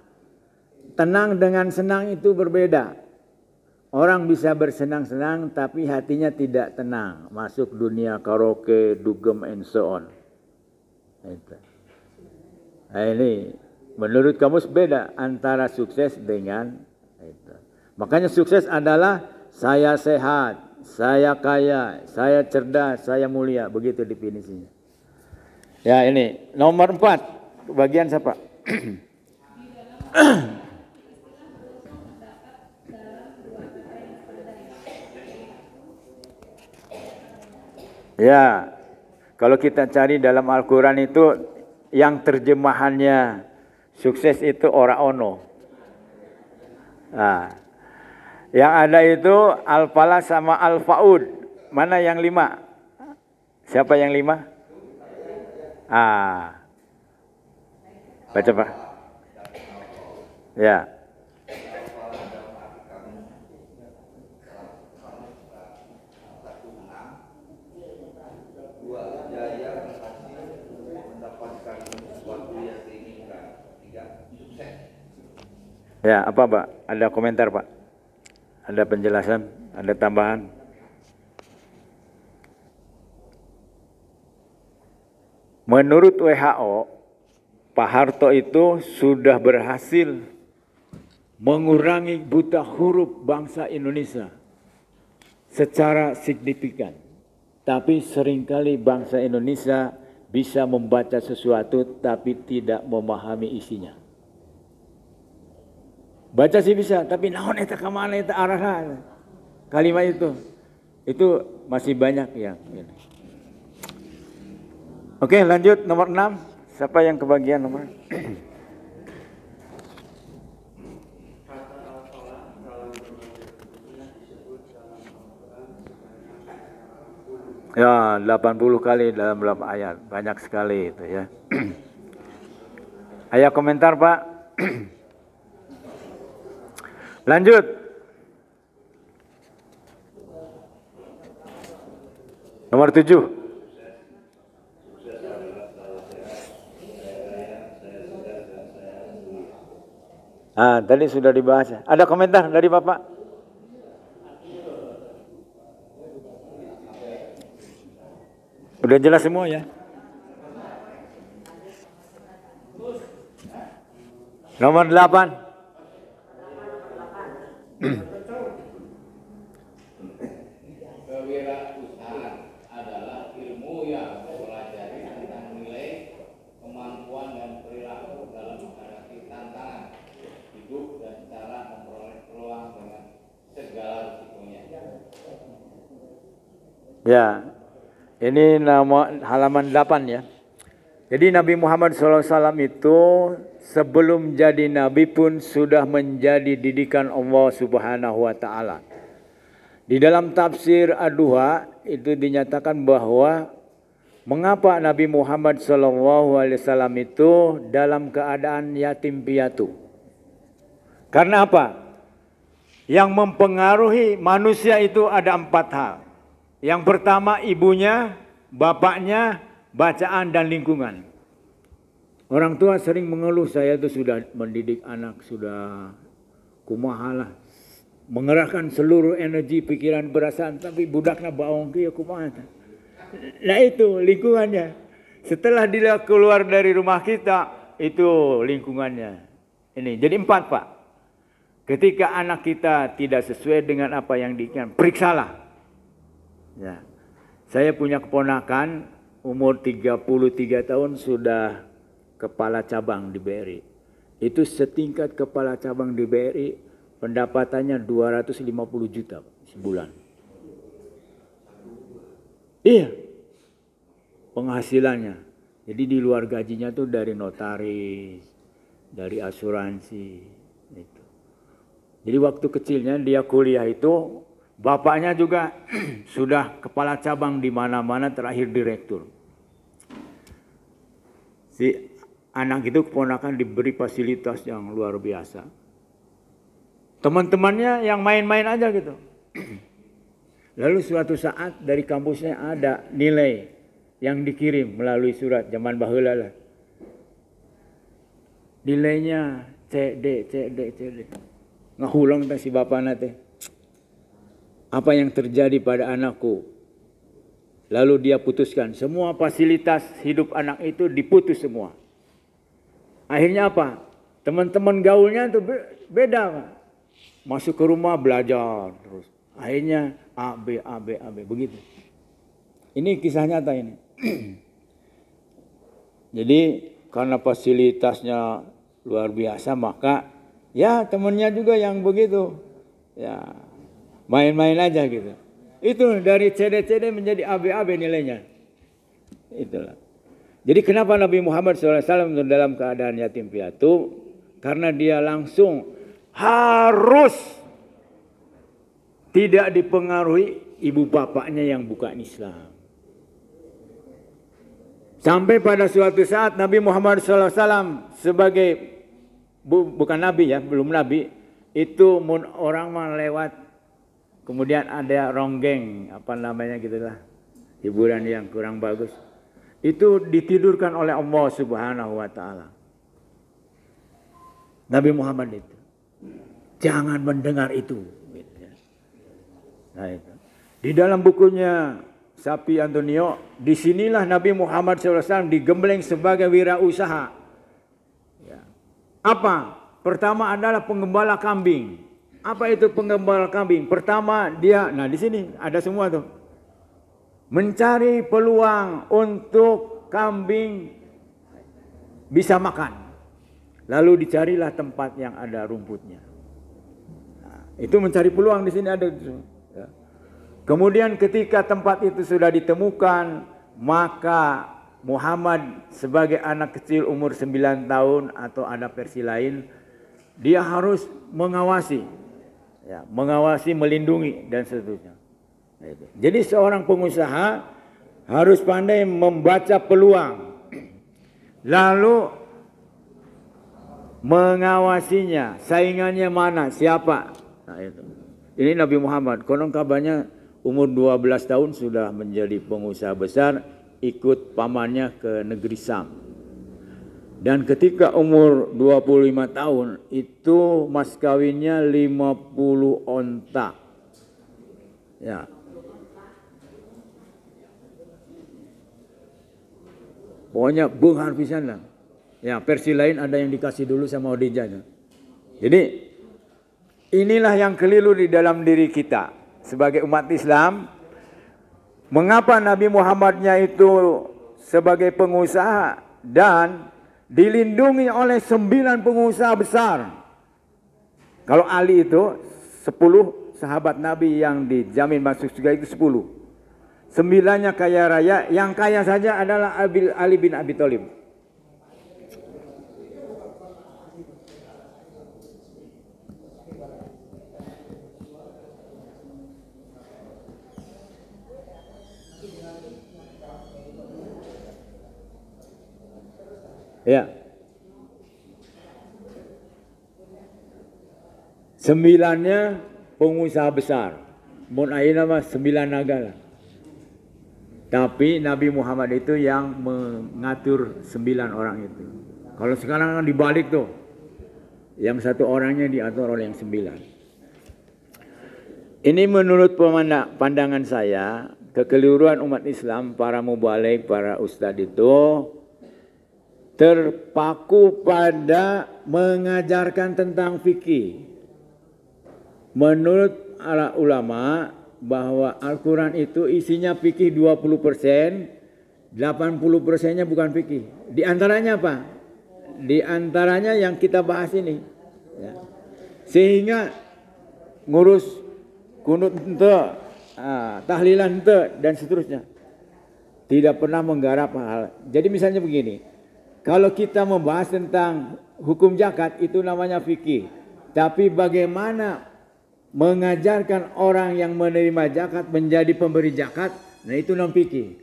Tenang dengan senang itu berbeda. Orang bisa bersenang-senang tapi hatinya tidak tenang. Masuk dunia karaoke, dugem, and so on. Nah, ini menurut kamus beda antara sukses dengan itu. Makanya sukses adalah saya sehat, saya kaya, saya cerdas, saya mulia. Begitu definisinya. Ya ini nomor 4. Bagian siapa? Ya, kalau kita cari dalam Al-Quran itu yang terjemahannya sukses itu ora ono. Nah, yang ada itu Al-Falah sama Al-Faud. Mana yang 5? Siapa yang 5? Baca Pak. Ya. Ya, apa Pak? Ada komentar Pak? Ada penjelasan? Ada tambahan? Menurut WHO, Pak Harto itu sudah berhasil mengurangi buta huruf bangsa Indonesia secara signifikan. Tapi seringkali bangsa Indonesia bisa membaca sesuatu tapi tidak memahami isinya. Baca sih bisa, tapi naon eta ka mana eta arahan. Kalimat itu masih banyak yang ini. Oke, lanjut nomor 6. Siapa yang kebagian nomor? Ya, 80 kali dalam beberapa ayat. Banyak sekali itu ya. Ayat komentar Pak. Lanjut. Nomor 7. Tadi sudah dibahas. Ada komentar dari Bapak? Udah jelas semua ya? Nomor 8. Kewirausahaan adalah ilmu yang mempelajari tentang nilai, kemampuan dan perilaku dalam menghadapi tantangan hidup dan cara memperoleh peluang dengan segala risikonya. Ya, ini nama halaman 8 ya. Jadi Nabi Muhammad SAW itu sebelum jadi Nabi pun sudah menjadi didikan Allah Subhanahu wa Ta'ala. Di dalam tafsir Ad-Duha itu dinyatakan bahwa mengapa Nabi Muhammad SAW itu dalam keadaan yatim piatu. Karena apa? Yang mempengaruhi manusia itu ada 4 hal. Yang pertama ibunya, bapaknya, bacaan dan lingkungan. Orang tua sering mengeluh, saya itu sudah mendidik anak, sudah kumahalah, mengerahkan seluruh energi, pikiran, perasaan, tapi budaknya baong ke kumaha. Nah itu lingkungannya. Setelah dia keluar dari rumah kita, itu lingkungannya. Ini jadi 4 Pak. Ketika anak kita tidak sesuai dengan apa yang diinginkan, periksalah. Ya. Saya punya keponakan umur 33 tahun sudah kepala cabang di BRI. Itu setingkat kepala cabang di BRI, pendapatannya 250 juta sebulan. Iya. Penghasilannya. Jadi di luar gajinya tuh dari notaris, dari asuransi itu. Jadi waktu kecilnya dia kuliah itu bapaknya juga sudah kepala cabang di mana-mana, terakhir direktur. Si anak itu keponakan diberi fasilitas yang luar biasa. Teman-temannya yang main-main aja gitu. Lalu suatu saat dari kampusnya ada nilai yang dikirim melalui surat zaman baheula lah. Nilainya CD. Ngahulong teh si bapana teh. Apa yang terjadi pada anakku? Lalu dia putuskan semua fasilitas hidup anak itu diputus semua. Akhirnya apa? Teman-teman gaulnya itu beda. Masuk ke rumah belajar terus. Akhirnya AB begitu. Ini kisah nyata ini. Jadi karena fasilitasnya luar biasa maka ya temennya juga yang begitu. Ya main-main aja gitu. Itu dari CD menjadi AB nilainya. Itulah. Jadi kenapa Nabi Muhammad SAW dalam keadaan yatim piatu? Karena dia langsung harus tidak dipengaruhi ibu bapaknya yang bukan Islam. Sampai pada suatu saat Nabi Muhammad SAW sebagai bukan Nabi ya, belum Nabi, itu orang mah lewat, kemudian ada ronggeng, apa namanya gitulah, hiburan yang kurang bagus. Itu ditidurkan oleh Allah Subhanahu wa Ta'ala. Nabi Muhammad itu jangan mendengar itu. Nah, itu. Di dalam bukunya Sapi Antonio, disinilah Nabi Muhammad SAW digembleng sebagai wirausaha. Ya. Apa? Pertama adalah penggembala kambing. Apa itu penggembala kambing? Pertama dia, nah di sini ada semua tuh. Mencari peluang untuk kambing bisa makan. Lalu dicarilah tempat yang ada rumputnya. Nah, itu mencari peluang di sini ada. Ya. Kemudian ketika tempat itu sudah ditemukan, maka Muhammad sebagai anak kecil umur 9 tahun atau ada versi lain, dia harus mengawasi, ya, mengawasi, melindungi dan seterusnya. Jadi seorang pengusaha harus pandai membaca peluang, lalu mengawasinya, saingannya mana, siapa. Nah, itu. Ini Nabi Muhammad, konon kabarnya umur 12 tahun sudah menjadi pengusaha besar, ikut pamannya ke negeri Sam. Dan ketika umur 25 tahun itu mas kawinnya 50 onta. Ya. Pokoknya benghar pisan lah. Ya, versi lain ada yang dikasih dulu sama Odija. Jadi inilah yang keliru di dalam diri kita sebagai umat Islam. Mengapa Nabi Muhammadnya itu sebagai pengusaha dan dilindungi oleh 9 pengusaha besar. Kalau Ali itu 10 sahabat Nabi yang dijamin masuk surga itu 10. 9-nya kaya raya, yang kaya saja adalah Ali bin Abi Thalib. Ya. 9-nya pengusaha besar. Mun ayeuna mah 9 naga lah. Tapi Nabi Muhammad itu yang mengatur 9 orang itu. Kalau sekarang kan dibalik tuh. Yang 1 orangnya diatur oleh yang 9. Ini menurut pandangan saya, kekeliruan umat Islam, para mubalik, para ustadz itu terpaku pada mengajarkan tentang fikih. Menurut para ulama bahwa Al-Quran itu isinya fikih 20%, 80%-nya bukan fikih. Di antaranya apa? Di antaranya yang kita bahas ini. Ya. Sehingga ngurus kunut ente, tahlilan ente, dan seterusnya. Tidak pernah menggarap hal. Jadi misalnya begini, kalau kita membahas tentang hukum zakat itu namanya fikih. Tapi bagaimana mengajarkan orang yang menerima zakat menjadi pemberi zakat, nah itu non fikih.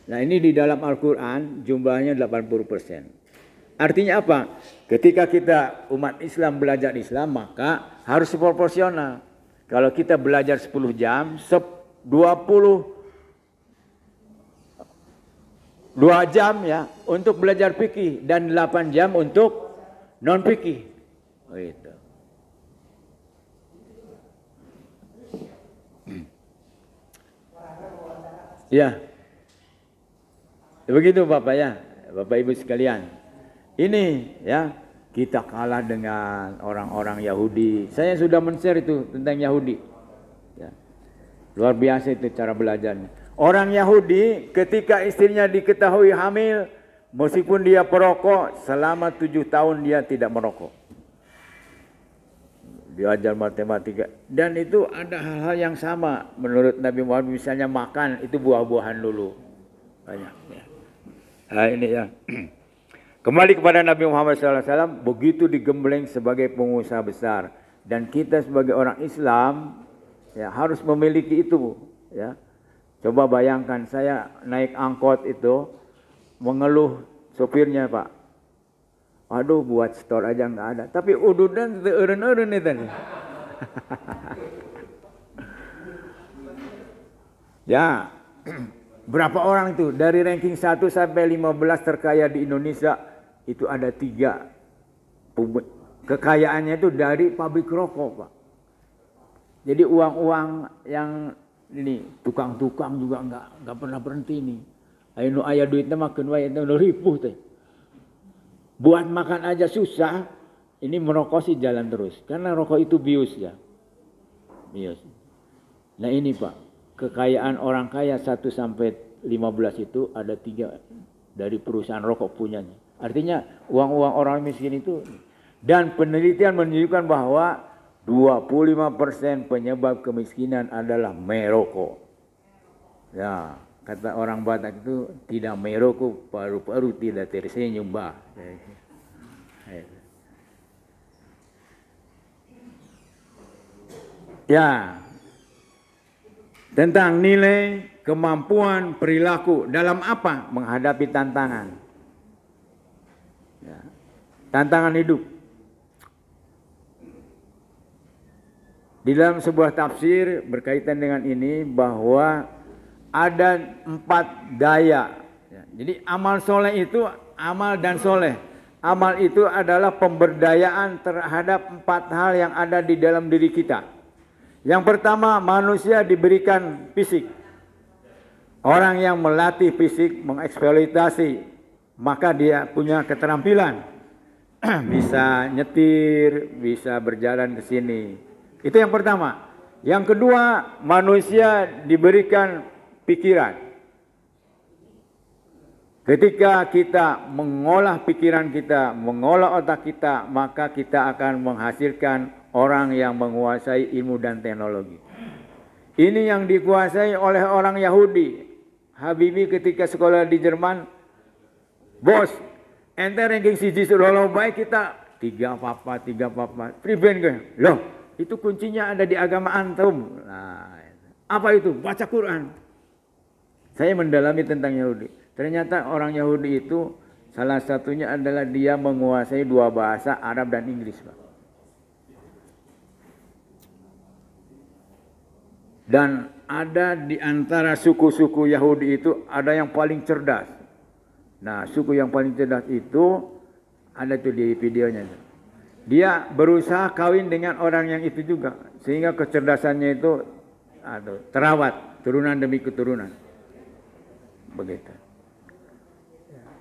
Nah ini di dalam Al-Quran jumlahnya 80%. Artinya apa? Ketika kita umat Islam belajar Islam maka harus proporsional. Kalau kita belajar 10 jam, 2 jam ya untuk belajar fikih dan 8 jam untuk non fikih. Gitu. Ya. Begitu Bapak ya, Bapak Ibu sekalian. Ini ya, kita kalah dengan orang-orang Yahudi. Saya sudah men-share itu tentang Yahudi. Ya. Luar biasa itu cara belajarnya. Orang Yahudi ketika istrinya diketahui hamil, meskipun dia perokok, selama 7 tahun dia tidak merokok. Diajar matematika. Dan itu ada hal-hal yang sama menurut Nabi Muhammad, misalnya makan itu buah-buahan dulu. Banyak ya. Nah ini ya. Kembali kepada Nabi Muhammad SAW, begitu digembleng sebagai pengusaha besar. Dan kita sebagai orang Islam ya harus memiliki itu ya. Coba bayangkan saya naik angkot itu mengeluh sopirnya, Pak. Aduh, buat store aja nggak ada. Tapi ududan eureun-eureun itu. Ya, berapa orang itu? Dari ranking 1 sampai 15 terkaya di Indonesia, itu ada 3. Kekayaannya itu dari pabrik rokok, Pak. Jadi uang-uang yang ini tukang-tukang juga nggak pernah berhenti nih. Ayo aya duitnya makan wae itu ripuh teh. Buat makan aja susah, ini merokok sih jalan terus. Karena rokok itu bius ya. Bius. Nah ini Pak, kekayaan orang kaya 1 sampai 15 itu ada 3 dari perusahaan rokok punyanya. Artinya uang-uang orang miskin itu. Dan penelitian menunjukkan bahwa 25% penyebab kemiskinan adalah merokok. Ya. Kata orang Batak itu tidak merokok, paru-paru tidak tersenyum, bah. Ya, tentang nilai, kemampuan, perilaku dalam apa menghadapi tantangan. Ya. Tantangan hidup. Di dalam sebuah tafsir berkaitan dengan ini bahwa ada 4 daya. Jadi amal soleh itu amal dan soleh. Amal itu adalah pemberdayaan terhadap 4 hal yang ada di dalam diri kita. Yang pertama, manusia diberikan fisik. Orang yang melatih fisik, mengeksploitasi, maka dia punya keterampilan. Bisa nyetir, bisa berjalan ke sini. Itu yang pertama. Yang kedua, manusia diberikan pikiran. Ketika kita mengolah pikiran kita, mengolah otak kita, maka kita akan menghasilkan orang yang menguasai ilmu dan teknologi. Ini yang dikuasai oleh orang Yahudi. Habibie ketika sekolah di Jerman, bos, ente ranking 1 lolo baik kita 3 apa-apa. Pribadi kan? Loh, itu kuncinya ada di agama antum. Nah, apa itu? Baca Quran. Saya mendalami tentang Yahudi. Ternyata orang Yahudi itu salah satunya adalah dia menguasai 2 bahasa, Arab dan Inggris, Pak. Dan ada di antara suku-suku Yahudi itu ada yang paling cerdas. Nah, suku yang paling cerdas itu ada tuh di videonya. Dia berusaha kawin dengan orang yang itu juga, sehingga kecerdasannya itu terawat turunan demi keturunan. Begitu.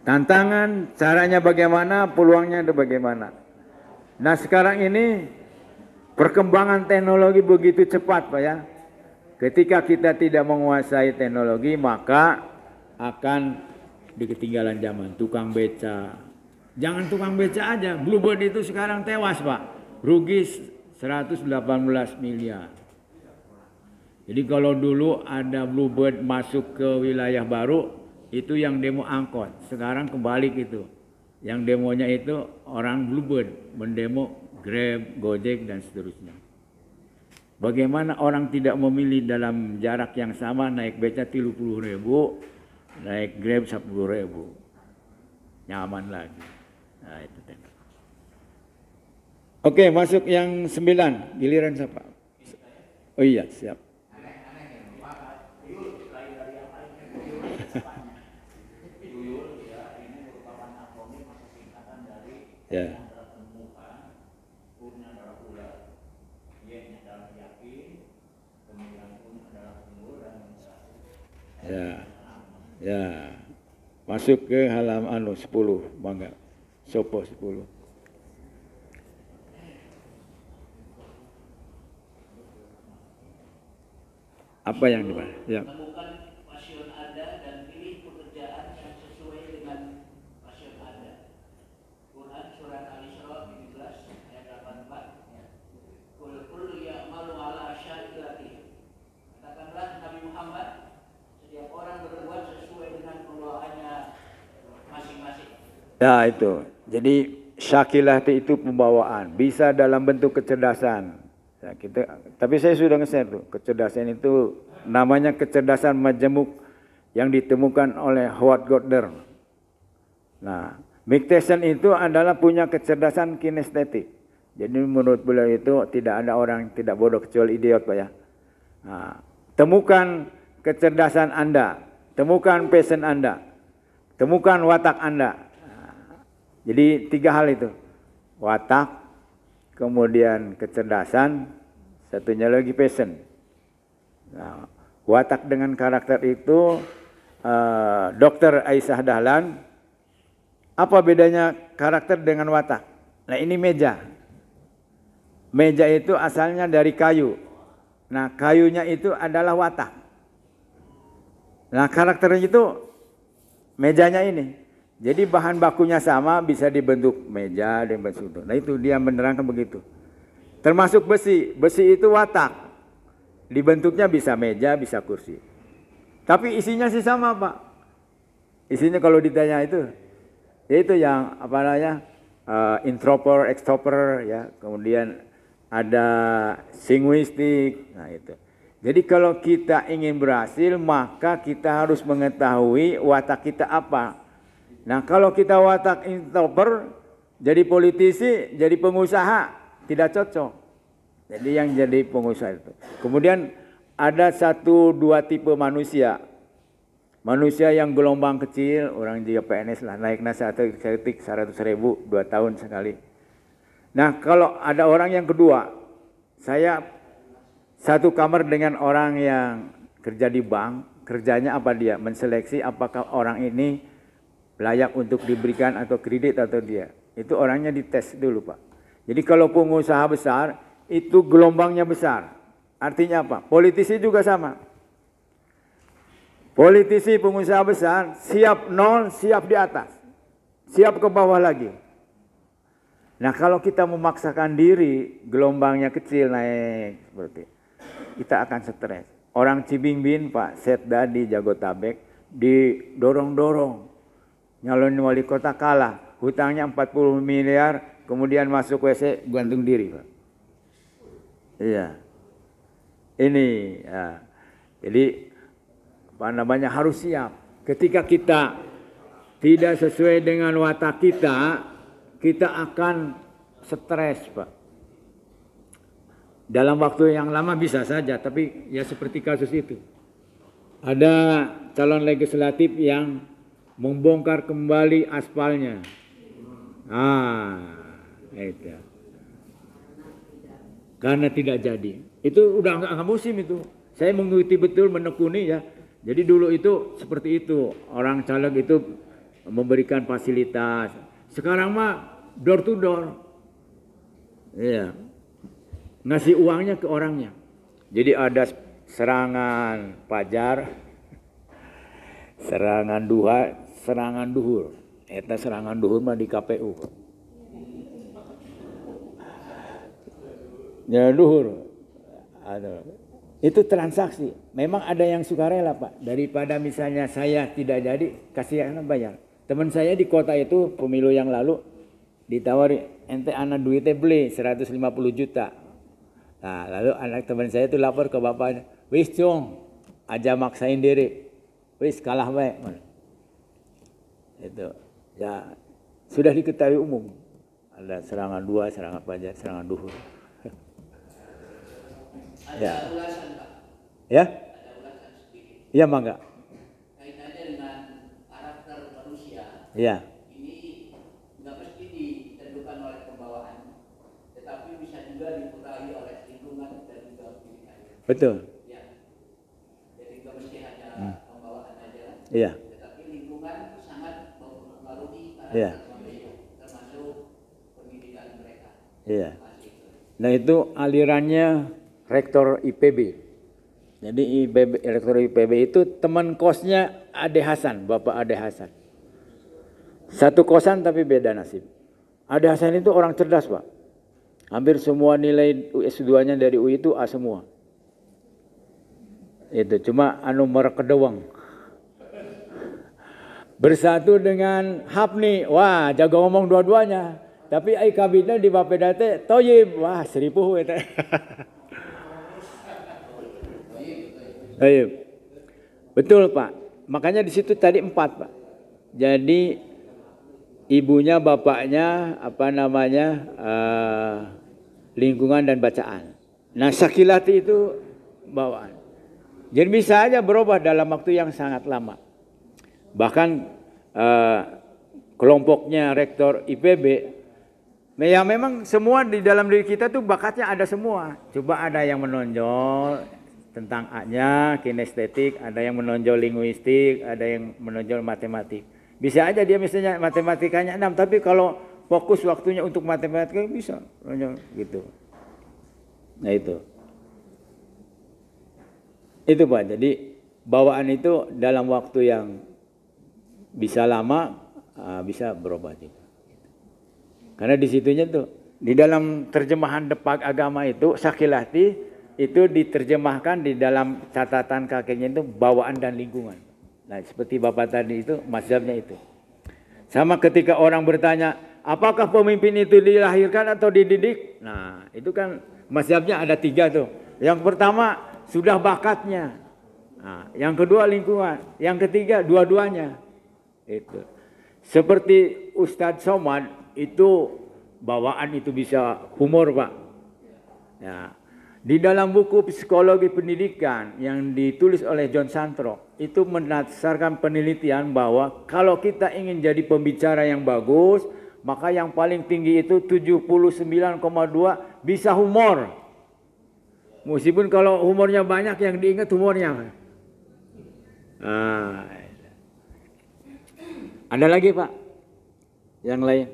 Tantangan caranya bagaimana, peluangnya itu bagaimana. Nah sekarang ini perkembangan teknologi begitu cepat Pak ya. Ketika kita tidak menguasai teknologi maka akan ketinggalan zaman. Tukang beca, jangan tukang beca aja, Bluebird itu sekarang tewas Pak, rugi 118 miliar. Jadi kalau dulu ada Bluebird masuk ke wilayah baru, itu yang demo angkot. Sekarang kebalik itu. Yang demonya itu orang Bluebird, mendemo Grab, Gojek, dan seterusnya. Bagaimana orang tidak memilih dalam jarak yang sama naik beca 30.000, naik Grab 10.000. Nyaman lagi. Nah, itu. Oke, masuk yang 9. Giliran siapa? Oh iya, siap. Tuyul ya ini merupakan akronim atau singkatan dari Ya. adalah temukan, U-nya adalah ular, Y-nya adalah yakin, kemudian U adalah umur dan menjelaskan. Ya. Ya. Masuk ke halaman 10, bangga. Sopo 10. Apa yang dibahas? Ya. Temukan passion Anda dan pilih pekerjaan yang sesuai dengan passion Anda. Quran surat Al-Isra 17 ayat 84. Qul ya'malu ala syakilati. Katakanlah Nabi Muhammad, setiap orang berbuat sesuai dengan pembawaannya masing-masing. Ya itu. Jadi syakilah itu pembawaan, bisa dalam bentuk kecerdasan. Ya, tapi saya sudah nge-share tuh, kecerdasan itu namanya kecerdasan majemuk yang ditemukan oleh Howard Gardner. Nah, Mick Tyson itu adalah punya kecerdasan kinestetik. Jadi menurut beliau itu tidak ada orang yang tidak bodoh kecuali idiot, Pak ya. Nah, temukan kecerdasan Anda, temukan passion Anda, temukan watak Anda. Nah, jadi 3 hal itu, watak, kemudian kecerdasan, satunya lagi passion. Nah, watak dengan karakter itu Dr. Aisyah Dahlan. Apa bedanya karakter dengan watak? Nah ini meja. Meja itu asalnya dari kayu. Nah kayunya itu adalah watak. Nah karakternya itu mejanya ini. Jadi bahan bakunya sama, bisa dibentuk meja dan bentuk itu. Nah itu dia menerangkan begitu. Termasuk besi. Besi itu watak. Dibentuknya bisa meja, bisa kursi. Tapi isinya sih sama, Pak. Isinya kalau ditanya itu, yaitu yang apa namanya, introper, extroper, ya. Kemudian ada linguistik. Nah itu. Jadi kalau kita ingin berhasil, maka kita harus mengetahui watak kita apa. Nah kalau kita watak introvert, jadi politisi, jadi pengusaha, tidak cocok. Jadi yang jadi pengusaha itu. Kemudian ada 1-2 tipe manusia. Manusia yang gelombang kecil, orang juga PNS lah, naiknya 100.000, 2 tahun sekali. Nah kalau ada orang yang kedua, saya satu kamar dengan orang yang kerja di bank, kerjanya apa dia? Menseleksi apakah orang ini layak untuk diberikan atau kredit atau dia. Itu orangnya dites dulu, Pak. Jadi kalau pengusaha besar, itu gelombangnya besar. Artinya apa? Politisi juga sama. Politisi pengusaha besar, siap nol, siap di atas. Siap ke bawah lagi. Nah kalau kita memaksakan diri, gelombangnya kecil naik. Seperti kita akan stres. Orang Cibingbin, Pak Setda di Jagotabek, didorong-dorong. Nyalonin wali kota kalah, hutangnya 40 miliar, kemudian masuk WC gantung diri, Pak. Iya. Ini ya. Jadi apa namanya, harus siap. Ketika kita tidak sesuai dengan watak kita, kita akan stres, Pak. Dalam waktu yang lama bisa saja, tapi ya seperti kasus itu. Ada calon legislatif yang membongkar kembali aspalnya. Itu. Karena tidak jadi. Itu udah nggak musim itu. Saya mengikuti betul, menekuni ya. Jadi dulu itu seperti itu. Orang caleg itu memberikan fasilitas. Sekarang mah door to door. Iya. Ngasih uangnya ke orangnya. Jadi ada serangan pajar, serangan duha, serangan duhur. Eta serangan duhur mah di KPU. Ya duhur. Itu transaksi. Memang ada yang sukarela, Pak. Daripada misalnya saya tidak jadi, kasih bayar. Teman saya di kota itu pemilu yang lalu ditawari, ente anak duitnya beli 150 juta. Nah, lalu anak teman saya itu lapor ke bapaknya, wis cung, aja maksain diri, wis kalah baik. Itu ya sudah diketahui umum. Ada serangan dua, serangan pajar, serangan duhur. Ada ulasan, Pak. Ya? Ada ulasan sedikit. Iya, Mangga. Kaitannya dengan Iya. Ini nggak mesti ditentukan oleh pembawaan, tetapi bisa juga dipengaruhi oleh lingkungan dan juga pendidikan. Betul. Ya. Jadi nggak mesti hanya pembawaan aja, Iya. tetapi lingkungan sangat mempengaruhi Iya. termasuk pendidikan mereka. Iya. Nah itu alirannya rektor IPB. Jadi rektor IPB itu teman kosnya Ade Hasan, Bapak Ade Hasan. Satu kosan tapi beda nasib. Ade Hasan itu orang cerdas, Pak. Hampir semua nilai S2-nya dari UI itu A semua. Itu cuma mereka doang. Bersatu dengan Hapni, wah jago ngomong dua-duanya. Tapi ai kabinnya di Bapedate Toyib, wah seribu itu. Toyib. Betul Pak. Makanya di situ tadi 4 Pak. Jadi ibunya, bapaknya, lingkungan dan bacaan. Nah Sakilati itu bawaan. Jadi bisa aja berubah dalam waktu yang sangat lama. Bahkan kelompoknya rektor IPB, ya memang semua di dalam diri kita tuh bakatnya ada semua. Coba ada yang menonjol tentang A-nya, kinestetik, ada yang menonjol linguistik, ada yang menonjol matematik. Bisa aja dia misalnya matematikanya 6, tapi kalau fokus waktunya untuk matematika bisa menonjol gitu. Nah itu Pak, jadi bawaan itu dalam waktu yang bisa lama, bisa berubah juga. Karena di situnya tuh, di dalam terjemahan Depak Agama itu, Sakilati itu diterjemahkan di dalam catatan kakinya itu bawaan dan lingkungan. Nah seperti Bapak tadi itu, mazhabnya itu. Sama ketika orang bertanya, apakah pemimpin itu dilahirkan atau dididik? Nah itu kan mazhabnya ada 3 tuh. Yang pertama sudah bakatnya. Nah, yang kedua lingkungan. Yang ketiga dua-duanya. Itu. Seperti Ustadz Somad itu bawaan itu bisa humor Pak. Ya. Di dalam buku Psikologi Pendidikan yang ditulis oleh John Santro itu berdasarkan penelitian bahwa kalau kita ingin jadi pembicara yang bagus, maka yang paling tinggi itu 79,2 bisa humor. Meskipun kalau humornya banyak yang diingat humornya. Ada lagi Pak? Yang lain?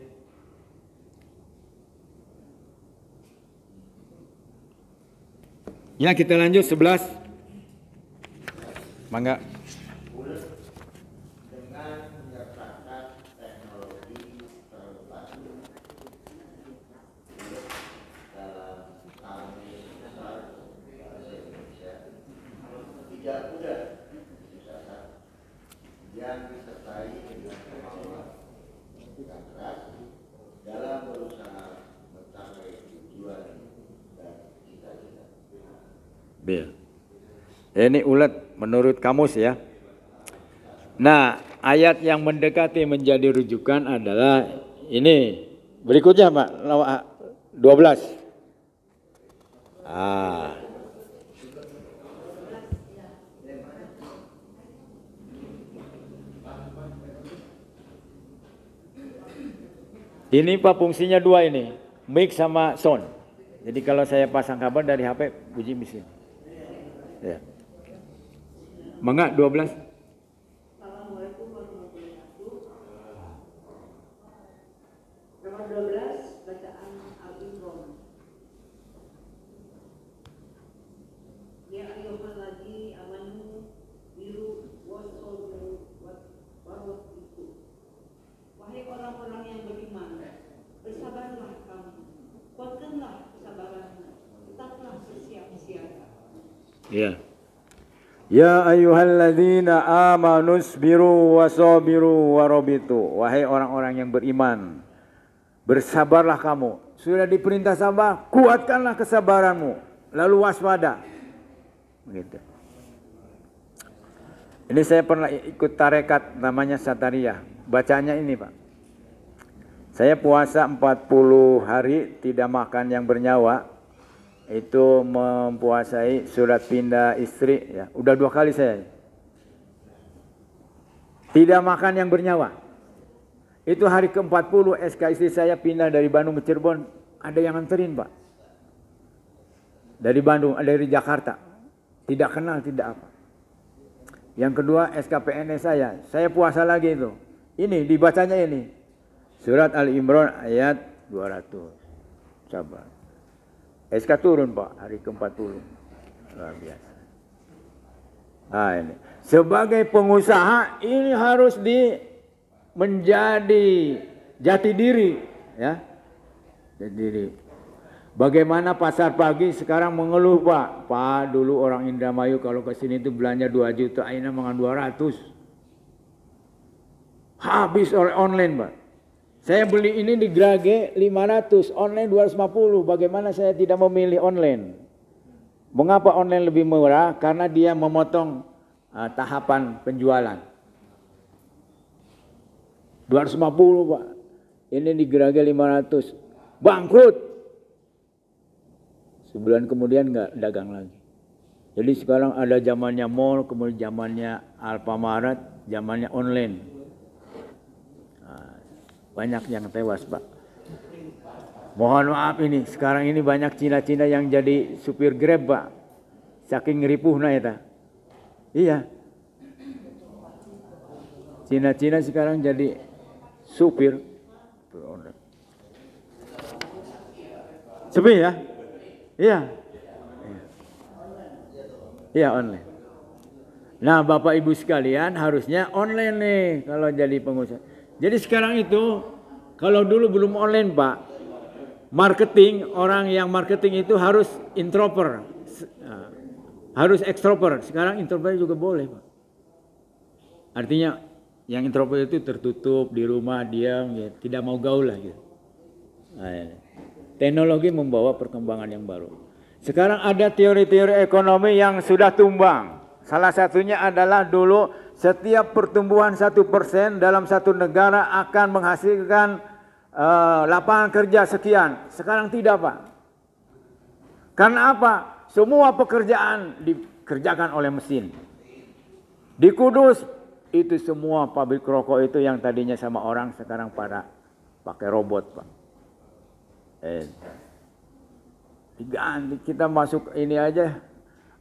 Ya kita lanjut 11. Mangga. Dengan menyertakan teknologi terbaru dalam kami besar bahasa Indonesia tidak mudah disusahkan yang disertai dengan kemauan yang keras dalam berusaha mencapai tujuan dan cita-cita. Bil. Ini ulet menurut kamus ya. Nah, ayat yang mendekati menjadi rujukan adalah ini. Berikutnya Pak, 12. Ini Pak fungsinya 2 ini, mic sama sound. Jadi kalau saya pasang kabel dari HP bunyi mesin. Ya. Mangga 12. Assalamualaikum warahmatullahi wabarakatuh. Nomor 12 bacaan Al-Imran. Ya ayyuhalladzina amanu biru wasabiru warwaqitu. Wahai orang-orang yang beriman, bersabarlah kamu. Kuatkanlah kesabaranmu. Tetaplah bersiap siaga. Ya. Ya ayyuhalladzina amanu sabiru wasabiru warabitu. Wahai orang-orang yang beriman, bersabarlah kamu. Sudah diperintah sabar, kuatkanlah kesabaranmu, lalu waspada. Begitu. Ini saya pernah ikut tarekat namanya Satariyah. Bacanya ini Pak. Saya puasa 40 hari tidak makan yang bernyawa. Itu mempuasai surat pindah istri ya. Udah 2 kali saya. Tidak makan yang bernyawa. Itu hari ke-40 SK istri saya pindah dari Bandung ke Cirebon. Ada yang nganterin, Pak. Dari Bandung, ada dari Jakarta. Tidak kenal, tidak apa. Yang kedua SKPNS saya puasa lagi itu. Ini dibacanya ini. Surat Ali Imran ayat 200. Sabar. SK turun, Pak, hari ke-40. Luar biasa. Nah, ini. Sebagai pengusaha ini harus menjadi jati diri, ya. Jati diri. Bagaimana pasar pagi sekarang mengeluh, Pak. Pak, dulu orang Indramayu kalau ke sini itu belanja 2 juta, akhirnya mangan 200. Habis oleh online, Pak. Saya beli ini di Grage 500, online 250. Bagaimana saya tidak memilih online? Mengapa online lebih murah? Karena dia memotong tahapan penjualan. 250, Pak. Ini di Grage 500. Bangkrut. Sebulan kemudian nggak dagang lagi. Jadi sekarang ada zamannya mall, kemudian zamannya Alfamaret, zamannya online. Banyak yang tewas, Pak. Mohon maaf ini, sekarang ini banyak Cina-Cina yang jadi supir Grab, Pak. Saking ripuhna eta. Iya. Cina-Cina sekarang jadi supir. Sepi ya? Iya. Iya online. Nah, Bapak Ibu sekalian harusnya online nih kalau jadi pengusaha. Jadi sekarang itu kalau dulu belum online, Pak, marketing, orang yang marketing itu harus introvert, harus extrovert. Sekarang introvert juga boleh, Pak. Artinya yang introvert itu tertutup di rumah, diam, ya, tidak mau gaul lah gitu. Nah, teknologi membawa perkembangan yang baru. Sekarang ada teori-teori ekonomi yang sudah tumbang. Salah satunya adalah dulu setiap pertumbuhan 1% dalam satu negara akan menghasilkan lapangan kerja sekian. Sekarang tidak, Pak. Karena apa? Semua pekerjaan dikerjakan oleh mesin. Di Kudus itu semua pabrik rokok itu yang tadinya sama orang sekarang pada pakai robot, Pak. Diganti, kita masuk ini aja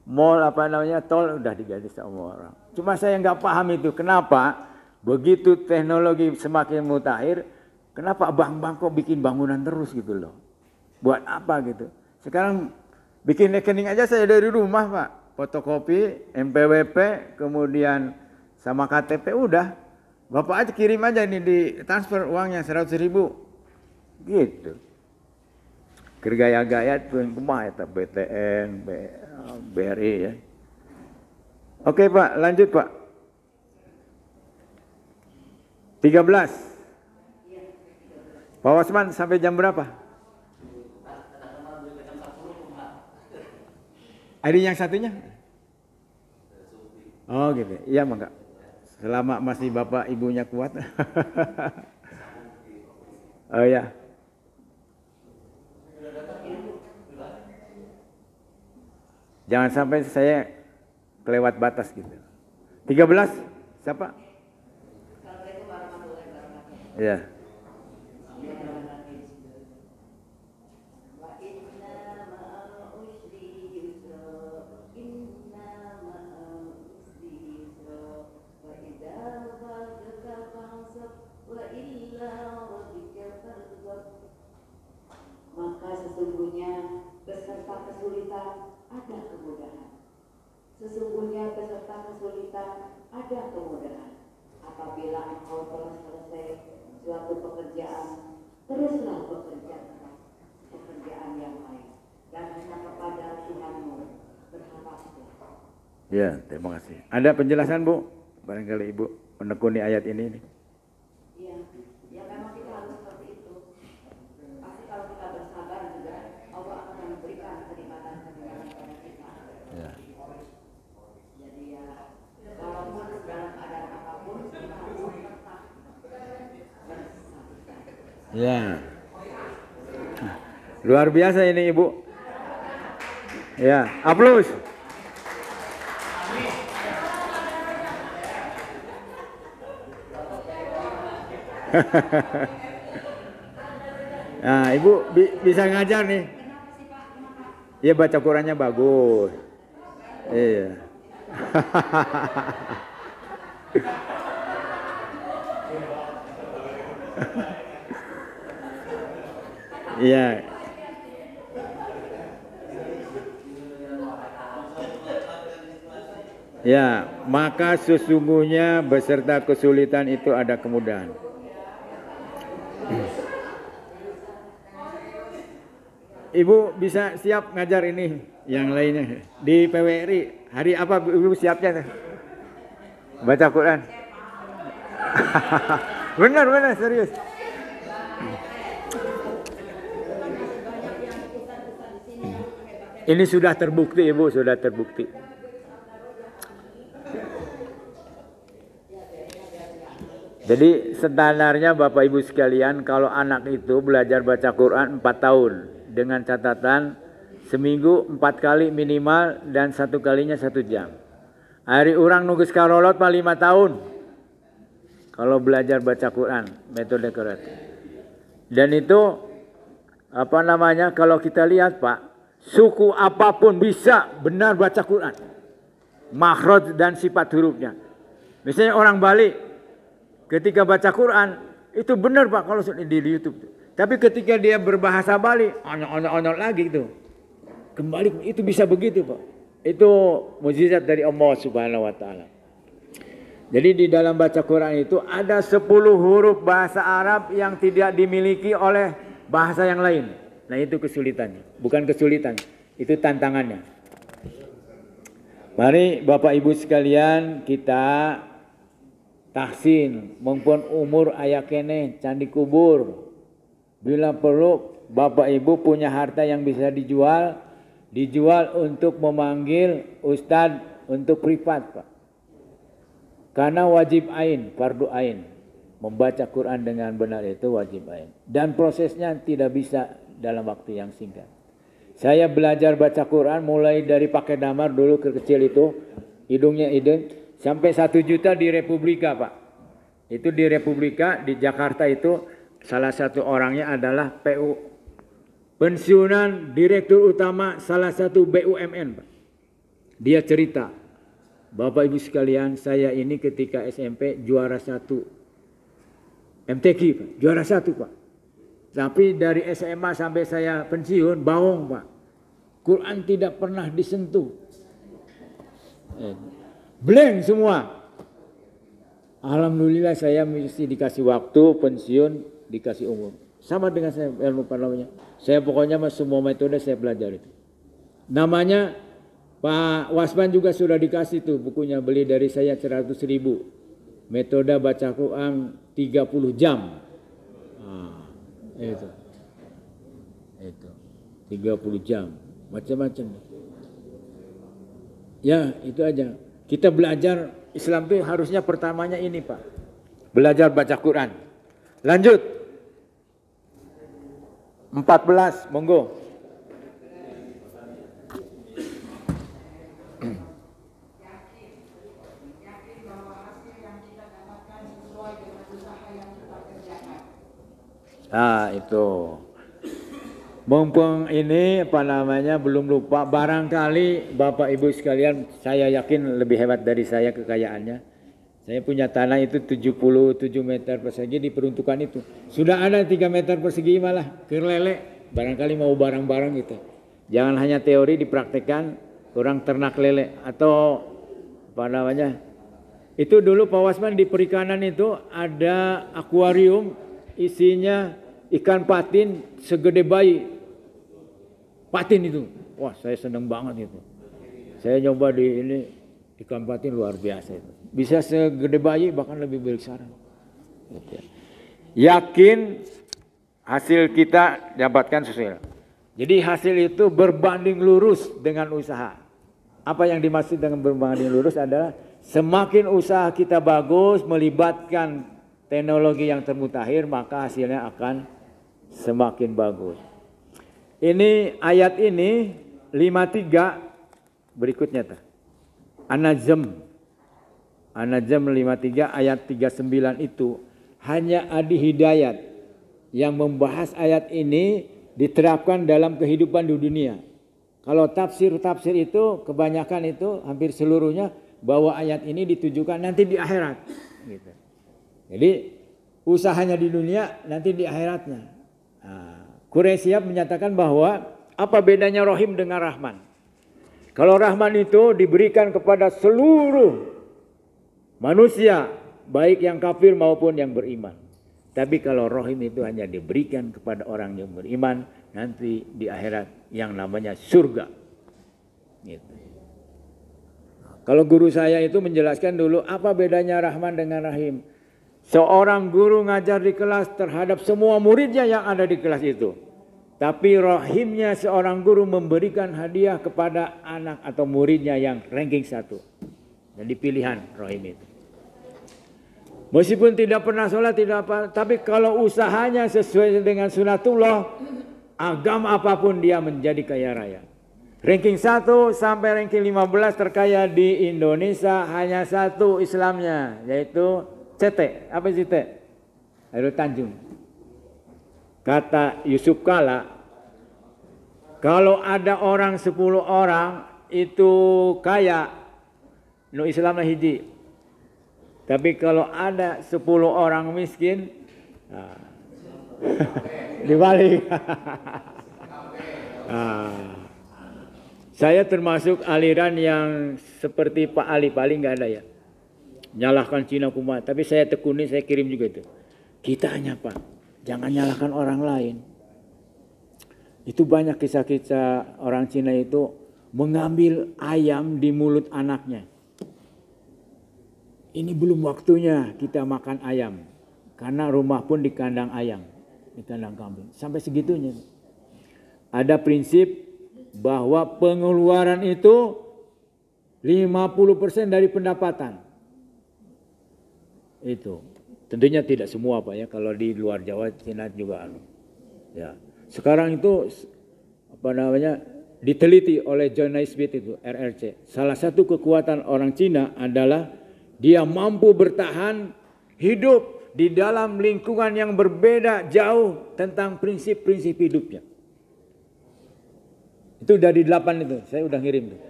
mall apa namanya tol udah diganti sama orang. Cuma saya nggak paham itu kenapa begitu teknologi semakin mutakhir, kenapa bank-bank kok bikin bangunan terus gitu loh? Buat apa gitu? Sekarang bikin rekening aja saya dari rumah, Pak, fotokopi, MPWP, kemudian sama KTP udah, Bapak aja kirim aja ini di transfer uangnya 100.000 gitu. Kergaya-gaya tuh yang kemah ya, BTN, BRI ya. Oke, Pak, lanjut, Pak. 13. Pak Wasman sampai jam berapa? Ada yang satunya? Oh gitu, iya Mangga. Selama masih bapak ibunya kuat. Oh ya. Jangan sampai saya kelewat batas gitu. 13, siapa? Ya. Maka sesungguhnya beserta kesulitan ada kemudahan. Sesungguhnya beserta kesulitan ada kemudahan. Apabila engkau telah selesai suatu pekerjaan, teruslah bekerja keras pekerjaan yang lain dan hanya kepada Tuhanmu berharaplah. Ya, terima kasih. Ada penjelasan, Bu? Barangkali Ibu menekuni ayat ini nih. Iya, ya memang kita harus seperti itu. Pasti kalau kita bersabar juga, Allah akan memberikan kenikmatan-kenikmatan pada kita. Ya. Jadi ya, walaupun dalam keadaan apapun, kita harus tetap bersabar. Ya. Luar biasa ini, Ibu. Ya, aplaus. Nah, Ibu bisa ngajar nih. Iya, baca Qurannya bagus. Iya. Iya. Ya, maka sesungguhnya beserta kesulitan itu ada kemudahan. Ibu bisa siap ngajar ini yang lainnya di PWRI. Hari apa Ibu siapnya? Baca Quran. Benar serius. Ini sudah terbukti Ibu, sudah terbukti. Jadi standarnya Bapak Ibu sekalian, kalau anak itu belajar baca Quran 4 tahun dengan catatan seminggu 4 kali minimal dan 1 kalinya 1 jam. Hari orang nugas karolot 5 tahun kalau belajar baca Quran metode Quran. Dan itu kalau kita lihat Pak, suku apapun bisa benar baca Quran, makhraj dan sifat hurufnya. Misalnya orang Bali ketika baca Quran itu benar Pak kalau di YouTube. Tapi ketika dia berbahasa Bali, onyol lagi itu. Kembali itu bisa begitu Pak. Itu mukjizat dari Allah Subhanahu wa taala. Jadi di dalam baca Quran itu ada 10 huruf bahasa Arab yang tidak dimiliki oleh bahasa yang lain. Nah, itu kesulitannya. Bukan kesulitan, itu tantangannya. Mari Bapak Ibu sekalian kita tahsin mumpun umur aya kene candi kubur. Bila perlu Bapak Ibu punya harta yang bisa dijual untuk memanggil ustadz untuk privat Pak. Karena wajib ain, fardu ain. Membaca Quran dengan benar itu wajib ain. Dan prosesnya tidak bisa dalam waktu yang singkat. Saya belajar baca Quran mulai dari pakai damar dulu kecil itu, hidungnya hidung, sampai 1 juta di Republika Pak. Itu di Republika di Jakarta itu salah satu orangnya adalah PU. Pensiunan Direktur Utama salah satu BUMN Pak. Dia cerita, Bapak Ibu sekalian, saya ini ketika SMP juara 1 MTQ Pak, juara 1 Pak. Tapi dari SMA sampai saya pensiun, bohong Pak. Quran tidak pernah disentuh. Blank semua. Alhamdulillah saya mesti dikasih waktu, pensiun, dikasih umur. Sama dengan saya ilmu namanya. Saya pokoknya semua metode saya pelajari. Namanya Pak Wasman juga sudah dikasih tuh bukunya, beli dari saya 100.000. Metode baca Quran 30 jam. Itu 30 jam macam-macam ya. Itu aja kita belajar Islam itu harusnya pertamanya ini Pak, belajar baca Quran. Lanjut 14 monggo. Nah itu mumpung ini belum lupa, barangkali Bapak Ibu sekalian saya yakin lebih hebat dari saya kekayaannya. Saya punya tanah itu 77 meter persegi diperuntukkan itu. Sudah ada 3 meter persegi malah kelele, barangkali mau barang-barang gitu. Jangan hanya teori, dipraktekkan, orang ternak lele atau itu dulu Pak Wasman di perikanan itu ada akuarium isinya ikan patin segede bayi. Patin itu. Wah, saya senang banget itu. Saya nyoba di ini ikan patin luar biasa itu. Bisa segede bayi bahkan lebih besar. Yakin hasil kita dapatkan sesuai. Jadi hasil itu berbanding lurus dengan usaha. Apa yang dimaksud dengan berbanding lurus adalah semakin usaha kita bagus melibatkan teknologi yang termutakhir, maka hasilnya akan semakin bagus. Ini ayat ini 53 berikutnya. An-Najm 53 ayat 39 itu hanya Adi Hidayat yang membahas ayat ini diterapkan dalam kehidupan di dunia. Kalau tafsir-tafsir itu kebanyakan itu hampir seluruhnya bahwa ayat ini ditujukan nanti di akhirat. Gitu. Jadi usahanya di dunia, nanti di akhiratnya. Quraisy menyatakan bahwa apa bedanya Rahim dengan Rahman? Kalau Rahman itu diberikan kepada seluruh manusia, baik yang kafir maupun yang beriman. Tapi kalau Rahim itu hanya diberikan kepada orang yang beriman, nanti di akhirat yang namanya surga. Gitu. Kalau guru saya itu menjelaskan dulu apa bedanya Rahman dengan Rahim. Seorang guru ngajar di kelas terhadap semua muridnya yang ada di kelas itu. Tapi rahimnya seorang guru memberikan hadiah kepada anak atau muridnya yang ranking 1. Jadi pilihan rahim itu. Meskipun tidak pernah sholat, tidak apa, tapi kalau usahanya sesuai dengan sunatullah, agama apapun dia menjadi kaya raya. Ranking 1 sampai ranking 15 terkaya di Indonesia hanya satu Islamnya, yaitu CT. Apa sih CT? Hairul Tanjung. Kata Yusuf Kala, kalau ada orang 10 orang itu kaya, no Islamnya hiji. Tapi kalau ada 10 orang miskin, dibalik. Saya termasuk aliran yang seperti Pak Ali, paling nggak ada ya. Nyalahkan Cina kumat, tapi saya tekuni, saya kirim juga itu. Kita hanya Pak, jangan nyalahkan orang lain. Itu banyak kisah-kisah orang Cina itu mengambil ayam di mulut anaknya. Ini belum waktunya kita makan ayam. Karena rumah pun di kandang ayam, di kandang kambing. Sampai segitunya. Ada prinsip bahwa pengeluaran itu 50% dari pendapatan. Itu. Tentunya tidak semua Pak ya. Kalau di luar Jawa, Cina juga. Ya. Sekarang itu diteliti oleh John Naisbitt itu RRC. Salah satu kekuatan orang Cina adalah dia mampu bertahan hidup di dalam lingkungan yang berbeda jauh tentang prinsip-prinsip hidupnya. Itu dari 8 itu, saya udah ngirim tuh.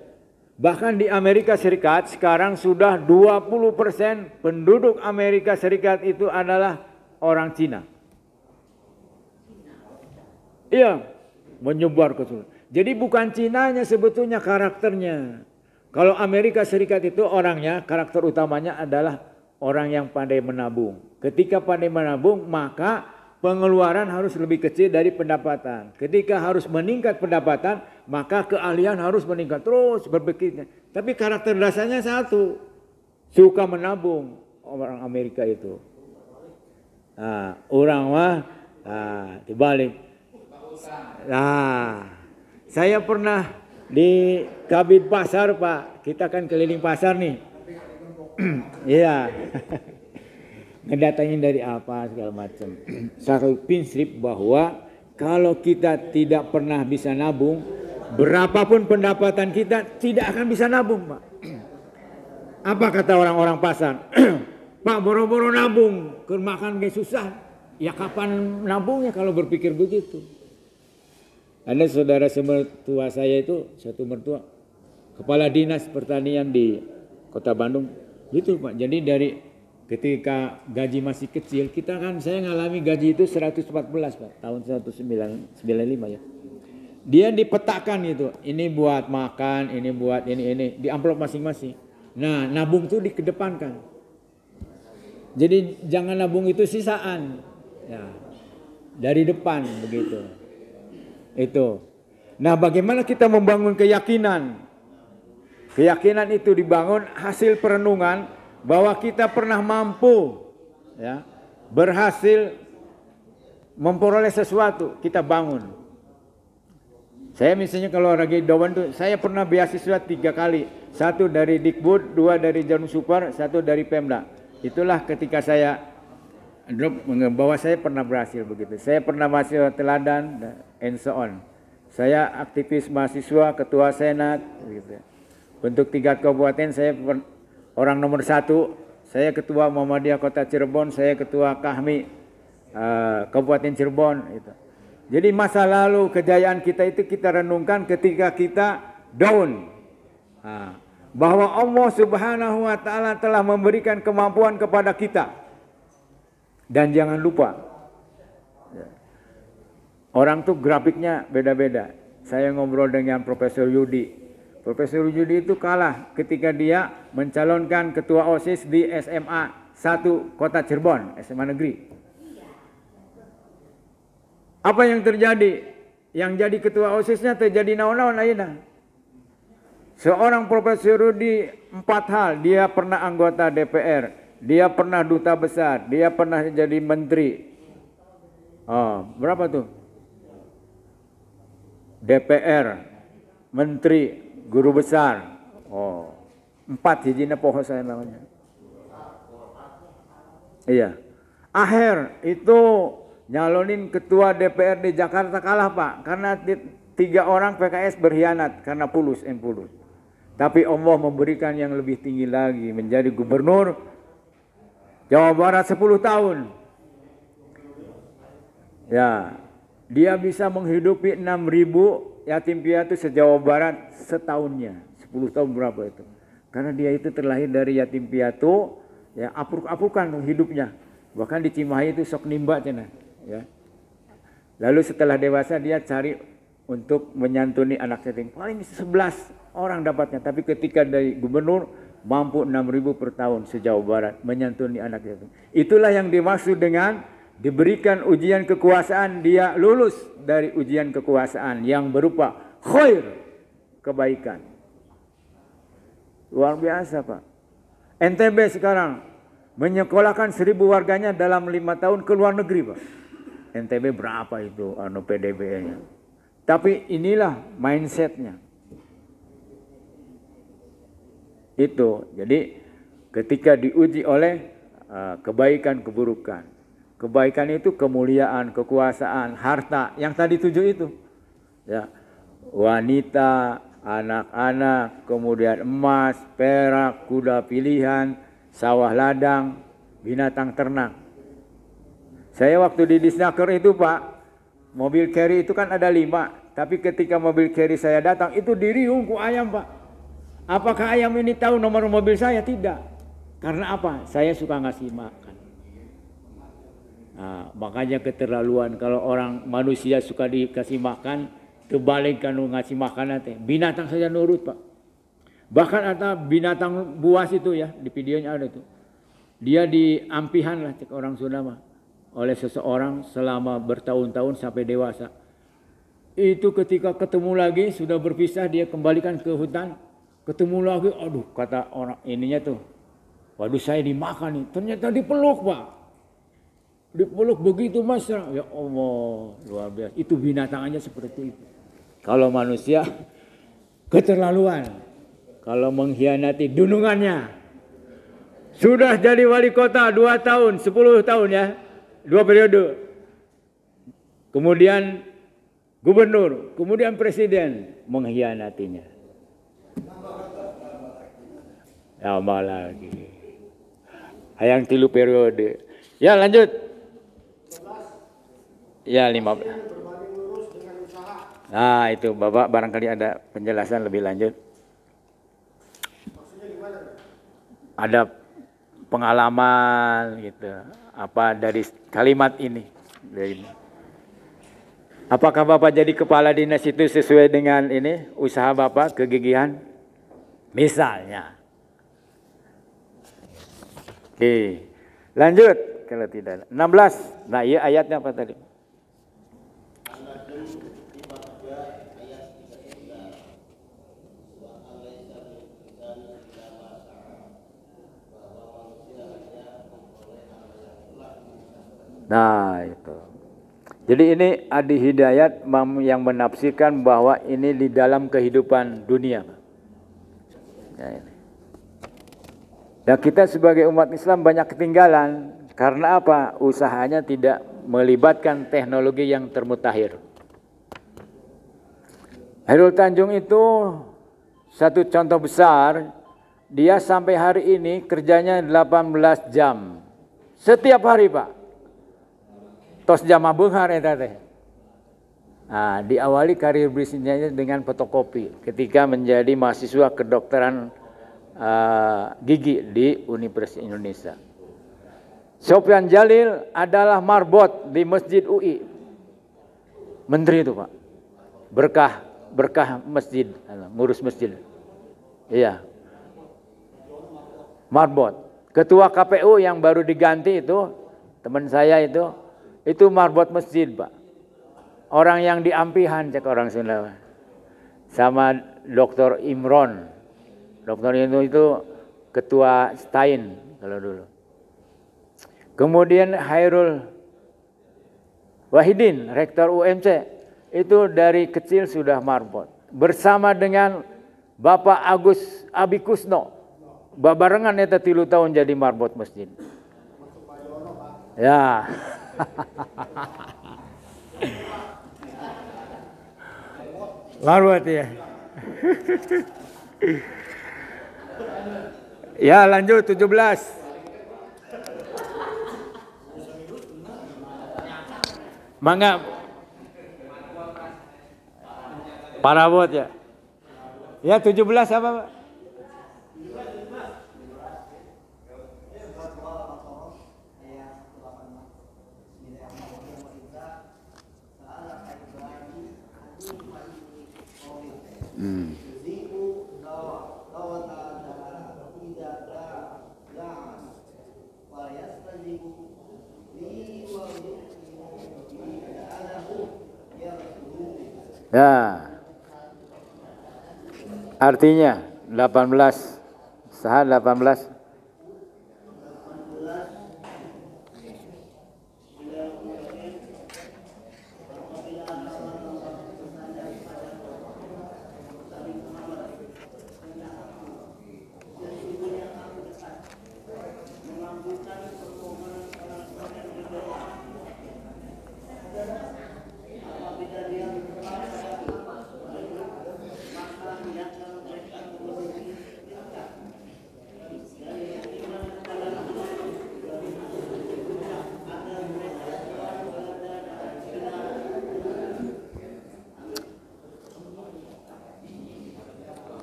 Bahkan di Amerika Serikat sekarang sudah 20% penduduk Amerika Serikat itu adalah orang Cina. Iya, menyebar ke seluruh. Jadi bukan Cinanya sebetulnya karakternya. Kalau Amerika Serikat itu orangnya, karakter utamanya adalah orang yang pandai menabung. Ketika pandai menabung, maka pengeluaran harus lebih kecil dari pendapatan. Ketika harus meningkat pendapatan, maka keahlian harus meningkat terus berpikirnya. Tapi karakter dasarnya satu, suka menabung orang Amerika itu. Orang mah dibalik. Saya pernah di Kabid Pasar Pak, kita kan keliling pasar nih. Iya. Ngedatangin dari apa segala macam. Satu prinsip bahwa kalau kita tidak pernah bisa nabung, berapapun pendapatan kita tidak akan bisa nabung Pak. Apa kata orang-orang pasar? Pak boro-boro nabung, ke makan gak susah. Ya kapan nabungnya kalau berpikir begitu? Ada saudara semertua saya itu, satu mertua, kepala dinas pertanian di Kota Bandung. Gitu Pak, jadi dari ketika gaji masih kecil, saya ngalami gaji itu 114 Pak, tahun 1995 ya. Dia dipetakan gitu, ini buat makan, ini buat ini, di amplop masing-masing. Nah, nabung itu dikedepankan. Jadi jangan nabung itu sisaan. Ya, dari depan begitu. Itu. Nah, bagaimana kita membangun keyakinan? Keyakinan itu dibangun hasil perenungan bahwa kita pernah mampu ya, berhasil memperoleh sesuatu, kita bangun. Saya misalnya kalau lagi Dawan tuh, saya pernah beasiswa 3 kali. 1 dari Dikbud, 2 dari Jarum Super, 1 dari Pemda. Itulah ketika saya drop bahwa saya pernah berhasil begitu. Saya pernah mahasiswa teladan and so on. Saya aktivis mahasiswa, ketua senat gitu. Untuk tingkat kabupaten saya orang nomor 1 saya ketua Muhammadiyah Kota Cirebon, saya ketua Kahmi Kabupaten Cirebon. Itu. Jadi masa lalu kejayaan kita itu kita renungkan ketika kita down. Bahwa Allah Subhanahu wa Ta'ala telah memberikan kemampuan kepada kita. Dan jangan lupa, orang tuh grafiknya beda-beda. Saya ngobrol dengan Profesor Yudi. Profesor Yudi itu kalah ketika dia mencalonkan ketua OSIS di SMA 1 Kota Cirebon, SMA Negeri. Apa yang terjadi? Yang jadi ketua OSISnya terjadi naon-naon ayeuna. Seorang Profesor Yudi 4 hal, dia pernah anggota DPR, dia pernah duta besar, dia pernah jadi menteri. Berapa tuh? DPR, menteri, guru besar. 4 hijina poho saya namanya. Iya. Akhir itu nyalonin ketua DPR di Jakarta kalah Pak, karena 3 orang PKS berkhianat karena pulus. Tapi Allah memberikan yang lebih tinggi lagi, menjadi gubernur Jawa Barat 10 tahun. Ya, dia bisa menghidupi 6.000 yatim piatu se-Jawa Barat setahunnya. 10 tahun berapa itu? Karena dia itu terlahir dari yatim piatu, ya apruk-aprukan hidupnya. Bahkan di Cimahi itu sok nimba cenah, ya. Lalu setelah dewasa dia cari untuk menyantuni anak yatim. Paling 11 orang dapatnya, tapi ketika dari gubernur mampu 6.000 per tahun se-Jawa Barat menyantuni anak yatim. Itulah yang dimaksud dengan diberikan ujian kekuasaan, dia lulus dari ujian kekuasaan yang berupa khair, kebaikan. Luar biasa Pak. NTB sekarang menyekolahkan 1.000 warganya dalam 5 tahun ke luar negeri Pak. NTB berapa itu PDB-nya. Tapi inilah mindsetnya. Itu, jadi ketika diuji oleh kebaikan, keburukan. Kebaikan itu kemuliaan, kekuasaan, harta, yang tadi 7 itu. Ya, wanita, anak-anak, kemudian emas, perak, kuda pilihan, sawah ladang, binatang ternak. Saya waktu di Disnaker itu Pak, mobil carry itu kan ada 5, tapi ketika mobil carry saya datang itu diriung ku ayam Pak. Apakah ayam ini tahu nomor mobil saya? Tidak. Karena apa? Saya suka ngasih makan. Nah, makanya keterlaluan kalau orang manusia suka dikasih makan, terbalik kan ngasih makan nanti. Binatang saja nurut Pak. Bahkan ada binatang buas itu ya, di videonya ada tuh. Dia diampihan lah cek orang Sunda mah oleh seseorang selama bertahun-tahun sampai dewasa. Itu ketika ketemu lagi sudah berpisah, dia kembalikan ke hutan. Ketemu lagi, aduh kata orang ininya tuh, waduh saya dimakan nih, ternyata dipeluk Pak, dipeluk begitu mesra, ya Allah luar biasa. Itu binatang aja seperti itu. Kalau manusia keterlaluan, kalau mengkhianati dunungannya. Sudah jadi wali kota 2 tahun, 10 tahun ya, 2 periode. Kemudian gubernur, kemudian presiden, mengkhianatinya. Tambah lagi. Hayang 3 periode. Ya lanjut. Ya 15. Nah itu Bapak barangkali ada penjelasan lebih lanjut. Ada pengalaman gitu. Apa dari kalimat ini? Apakah Bapak jadi kepala dinas itu sesuai dengan ini usaha Bapak, kegigihan? Misalnya. Oke, lanjut kalau tidak. 16. Nah, iya ayatnya apa tadi? Nah, itu. Jadi ini Adi Hidayat yang menafsirkan bahwa ini di dalam kehidupan dunia. Ya, ini. Dan kita sebagai umat Islam banyak ketinggalan. Karena apa? Usahanya tidak melibatkan teknologi yang termutakhir. Hairul Tanjung itu satu contoh besar dia sampai hari ini kerjanya 18 jam. Setiap hari, Pak. Tos jama beunghar eta teh. Nah, diawali karir bisnisnya dengan fotokopi ketika menjadi mahasiswa kedokteran gigi di Universitas Indonesia. Sofyan Jalil adalah marbot di Masjid UI. Menteri itu, Pak. Berkah masjid, ngurus masjid. Iya. Marbot. Ketua KPU yang baru diganti itu, teman saya itu marbot masjid, Pak. Orang yang diampihan, cek orang Sunda. Sama Dr. Imron. Dr. Imron itu ketua Stein kalau dulu. Kemudian Hairul Wahidin, rektor UMC. Itu dari kecil sudah marbot. Bersama dengan Bapak Agus Abikusno. Babarengan eta 3 tahun jadi marbot masjid. Ya. Marbot ya. Ya, lanjut 17. Mangga. Parabot ya. Ya 17 apa, Pak? Ya. Artinya 18. Sah 18.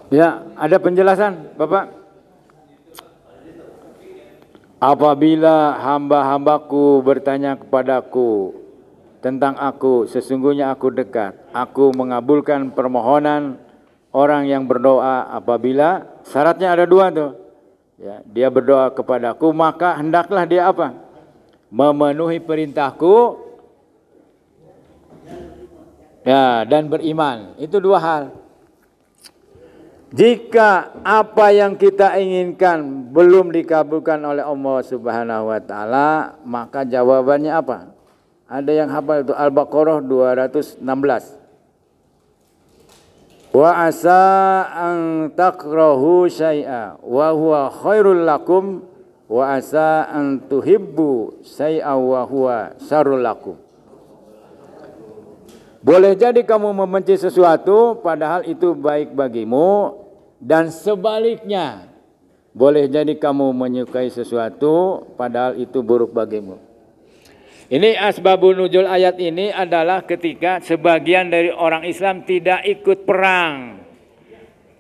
Ya, ada penjelasan, Bapak. Apabila hamba-hambaku bertanya kepadaku tentang aku, sesungguhnya aku dekat. Aku mengabulkan permohonan orang yang berdoa apabila syaratnya ada 2 tuh. Ya, dia berdoa kepadaku, maka hendaklah dia apa? Memenuhi perintahku. Ya, dan beriman. Itu 2 hal. Jika apa yang kita inginkan belum dikabulkan oleh Allah Subhanahu wa taala, maka jawabannya apa? Ada yang hafal itu Al-Baqarah 216. Wa asa an takrahu syai'a wa huwa khairul lakum wa asa an tuhibbu syai'a wa huwa syarrul lakum. Boleh jadi kamu membenci sesuatu padahal itu baik bagimu, dan sebaliknya boleh jadi kamu menyukai sesuatu padahal itu buruk bagimu. Ini asbabun nuzul ayat ini adalah ketika sebagian dari orang Islam tidak ikut perang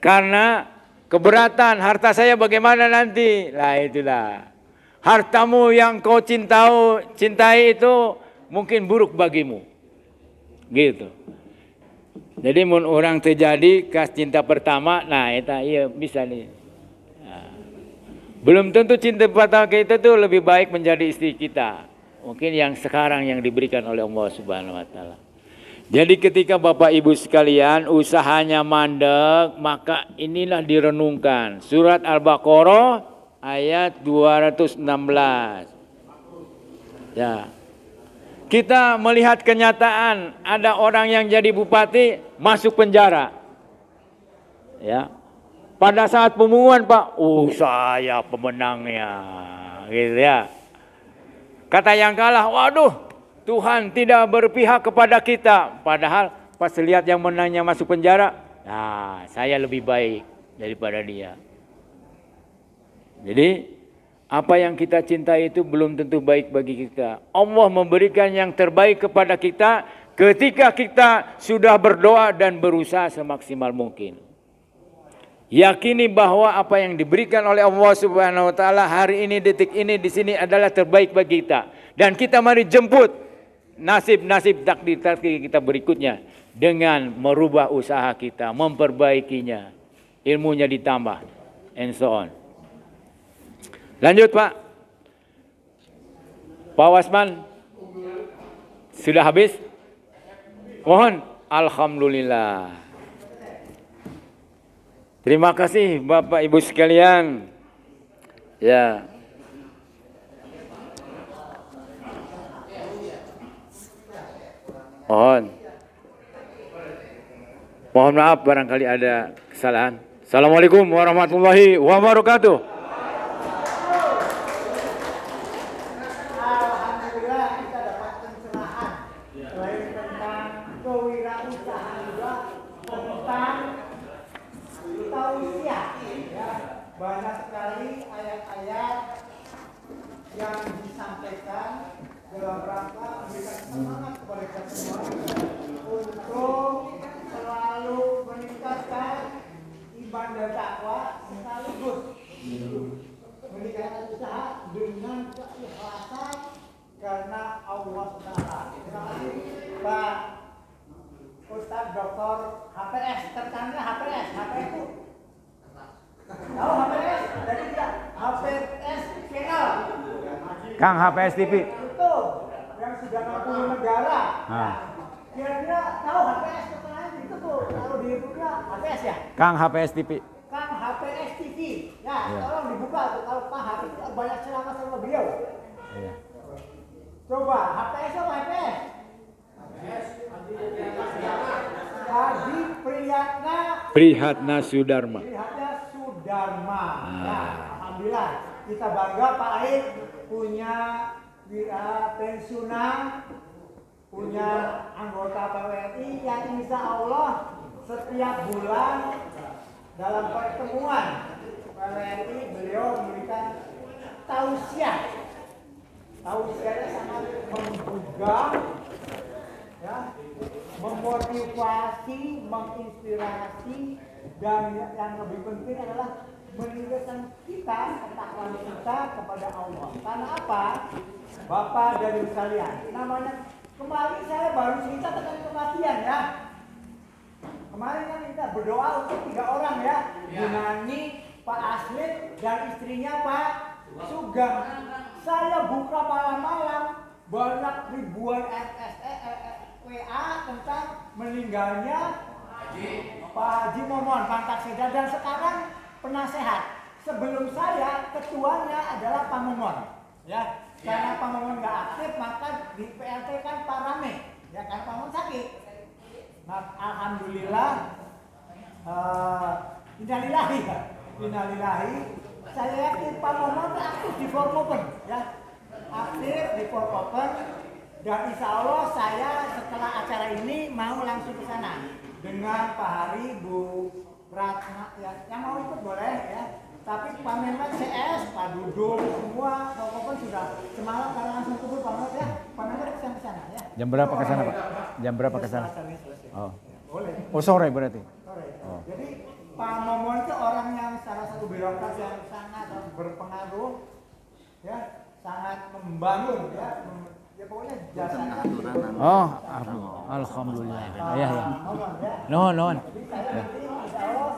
karena keberatan, harta saya bagaimana nanti? Lah itulah. Hartamu yang kau cintai itu mungkin buruk bagimu. Gitu. Jadi mun orang terjadi kas cinta pertama, nah eta iya bisa nih. Nah, belum tentu cinta pertama kita tuh lebih baik menjadi istri kita. Mungkin yang sekarang yang diberikan oleh Allah Subhanahu wa taala. Jadi ketika Bapak Ibu sekalian usahanya mandek, maka inilah direnungkan. Surat Al-Baqarah ayat 216. Ya. Kita melihat kenyataan ada orang yang jadi bupati masuk penjara. Ya. Pada saat pengumuman, Pak, saya pemenangnya. Gitu ya. Kata yang kalah, waduh, Tuhan tidak berpihak kepada kita. Padahal pas lihat yang menangnya masuk penjara, nah, saya lebih baik daripada dia. Jadi apa yang kita cintai itu belum tentu baik bagi kita. Allah memberikan yang terbaik kepada kita ketika kita sudah berdoa dan berusaha semaksimal mungkin. Yakini bahwa apa yang diberikan oleh Allah Subhanahu wa taala hari ini, detik ini, di sini adalah terbaik bagi kita. Dan kita mari jemput nasib-nasib takdir-takdir kita berikutnya dengan merubah usaha kita, memperbaikinya, ilmunya ditambah, and so on. Lanjut Pak. Pak Wasman, sudah habis? Mohon, alhamdulillah. Terima kasih Bapak Ibu sekalian. Ya. Mohon maaf barangkali ada kesalahan. Assalamualaikum warahmatullahi wabarakatuh. Alhamdulillah kita dapat pencerahan selain tentang kewirausahaan juga tentang tausiah. Ya, banyak sekali ayat-ayat yang disampaikan dalam rangka memberikan semangat kepada kita semua untuk selalu meningkatkan iman dan takwa sekaligus meningkatkan usaha dengan keikhlasan karena Allah Taala. Terima kasih Pak Ustadz Dr. HPS, terkandung HPS, HPS itu tahu HPS? Jadi tidak HPS channel. Kang HPS TV. Itu yang sudah 60 negara. Kira-kira tahu HPS terkandung itu tuh kalau dibuka HPS ya? Kang HPS TV. Kang HPS TV. Ya, tolong dibuka tuh kalau paham itu banyak ceramah sama beliau. Iya. Coba HPS apa HPS? Hadi Prihatna Sudarma. Prihatna Sudarma. Ya, alhamdulillah kita bangga Pak Aik punya pensiunan, punya anggota PWRI yang insya Allah setiap bulan dalam pertemuan PWRI beliau memberikan tausiah. Tausiahnya sangat menggugah, ya, memotivasi, menginspirasi, dan yang lebih penting adalah meningkatkan kita, ketakwaan kita kepada Allah. Karena apa? Bapak dan Ibu sekalian, namanya kemarin saya baru cerita tentang kematian ya. Kemarin kan kita berdoa untuk 3 orang ya, Yunani, Pak Aslit, dan istrinya Pak Sugeng. Saya buka malam-malam banyak ribuan WA tentang meninggalnya Pak Haji Momon Pangkat Seda, dan sekarang penasehat. Sebelum saya ketuanya adalah Pak Momon, ya. Karena Pak Momon nggak aktif maka di PLT kan Pak Rame, ya kan Pak Momon sakit. Nah, alhamdulillah, innalillahi. Saya yakin Pak Momon aktif di Forkopen, ya, aktif di Forkopen, dan insya Allah saya setelah acara ini mau langsung ke sana dengan Pak Hari, Bu Ratna, ya, yang mau ikut boleh, ya. Tapi Pak Menmet CS, Pak Dudung, semua Forkopen sudah semalam kalau langsung kubur Pak Menmet, ya. Pak Menmet ke sana, ya. Jam berapa ke sana Pak? Jam berapa ke sana? Oh. Boleh. Oh sore berarti. Sore. Oh. Jadi Pak Momon itu orang yang salah satu birokrat yang sangat berpengaruh, ya, sangat membangun, ya, ya pokoknya jasanya. Oh, alhamdulillah. Ya. Nuhun. Jadi saya nanti insya Allah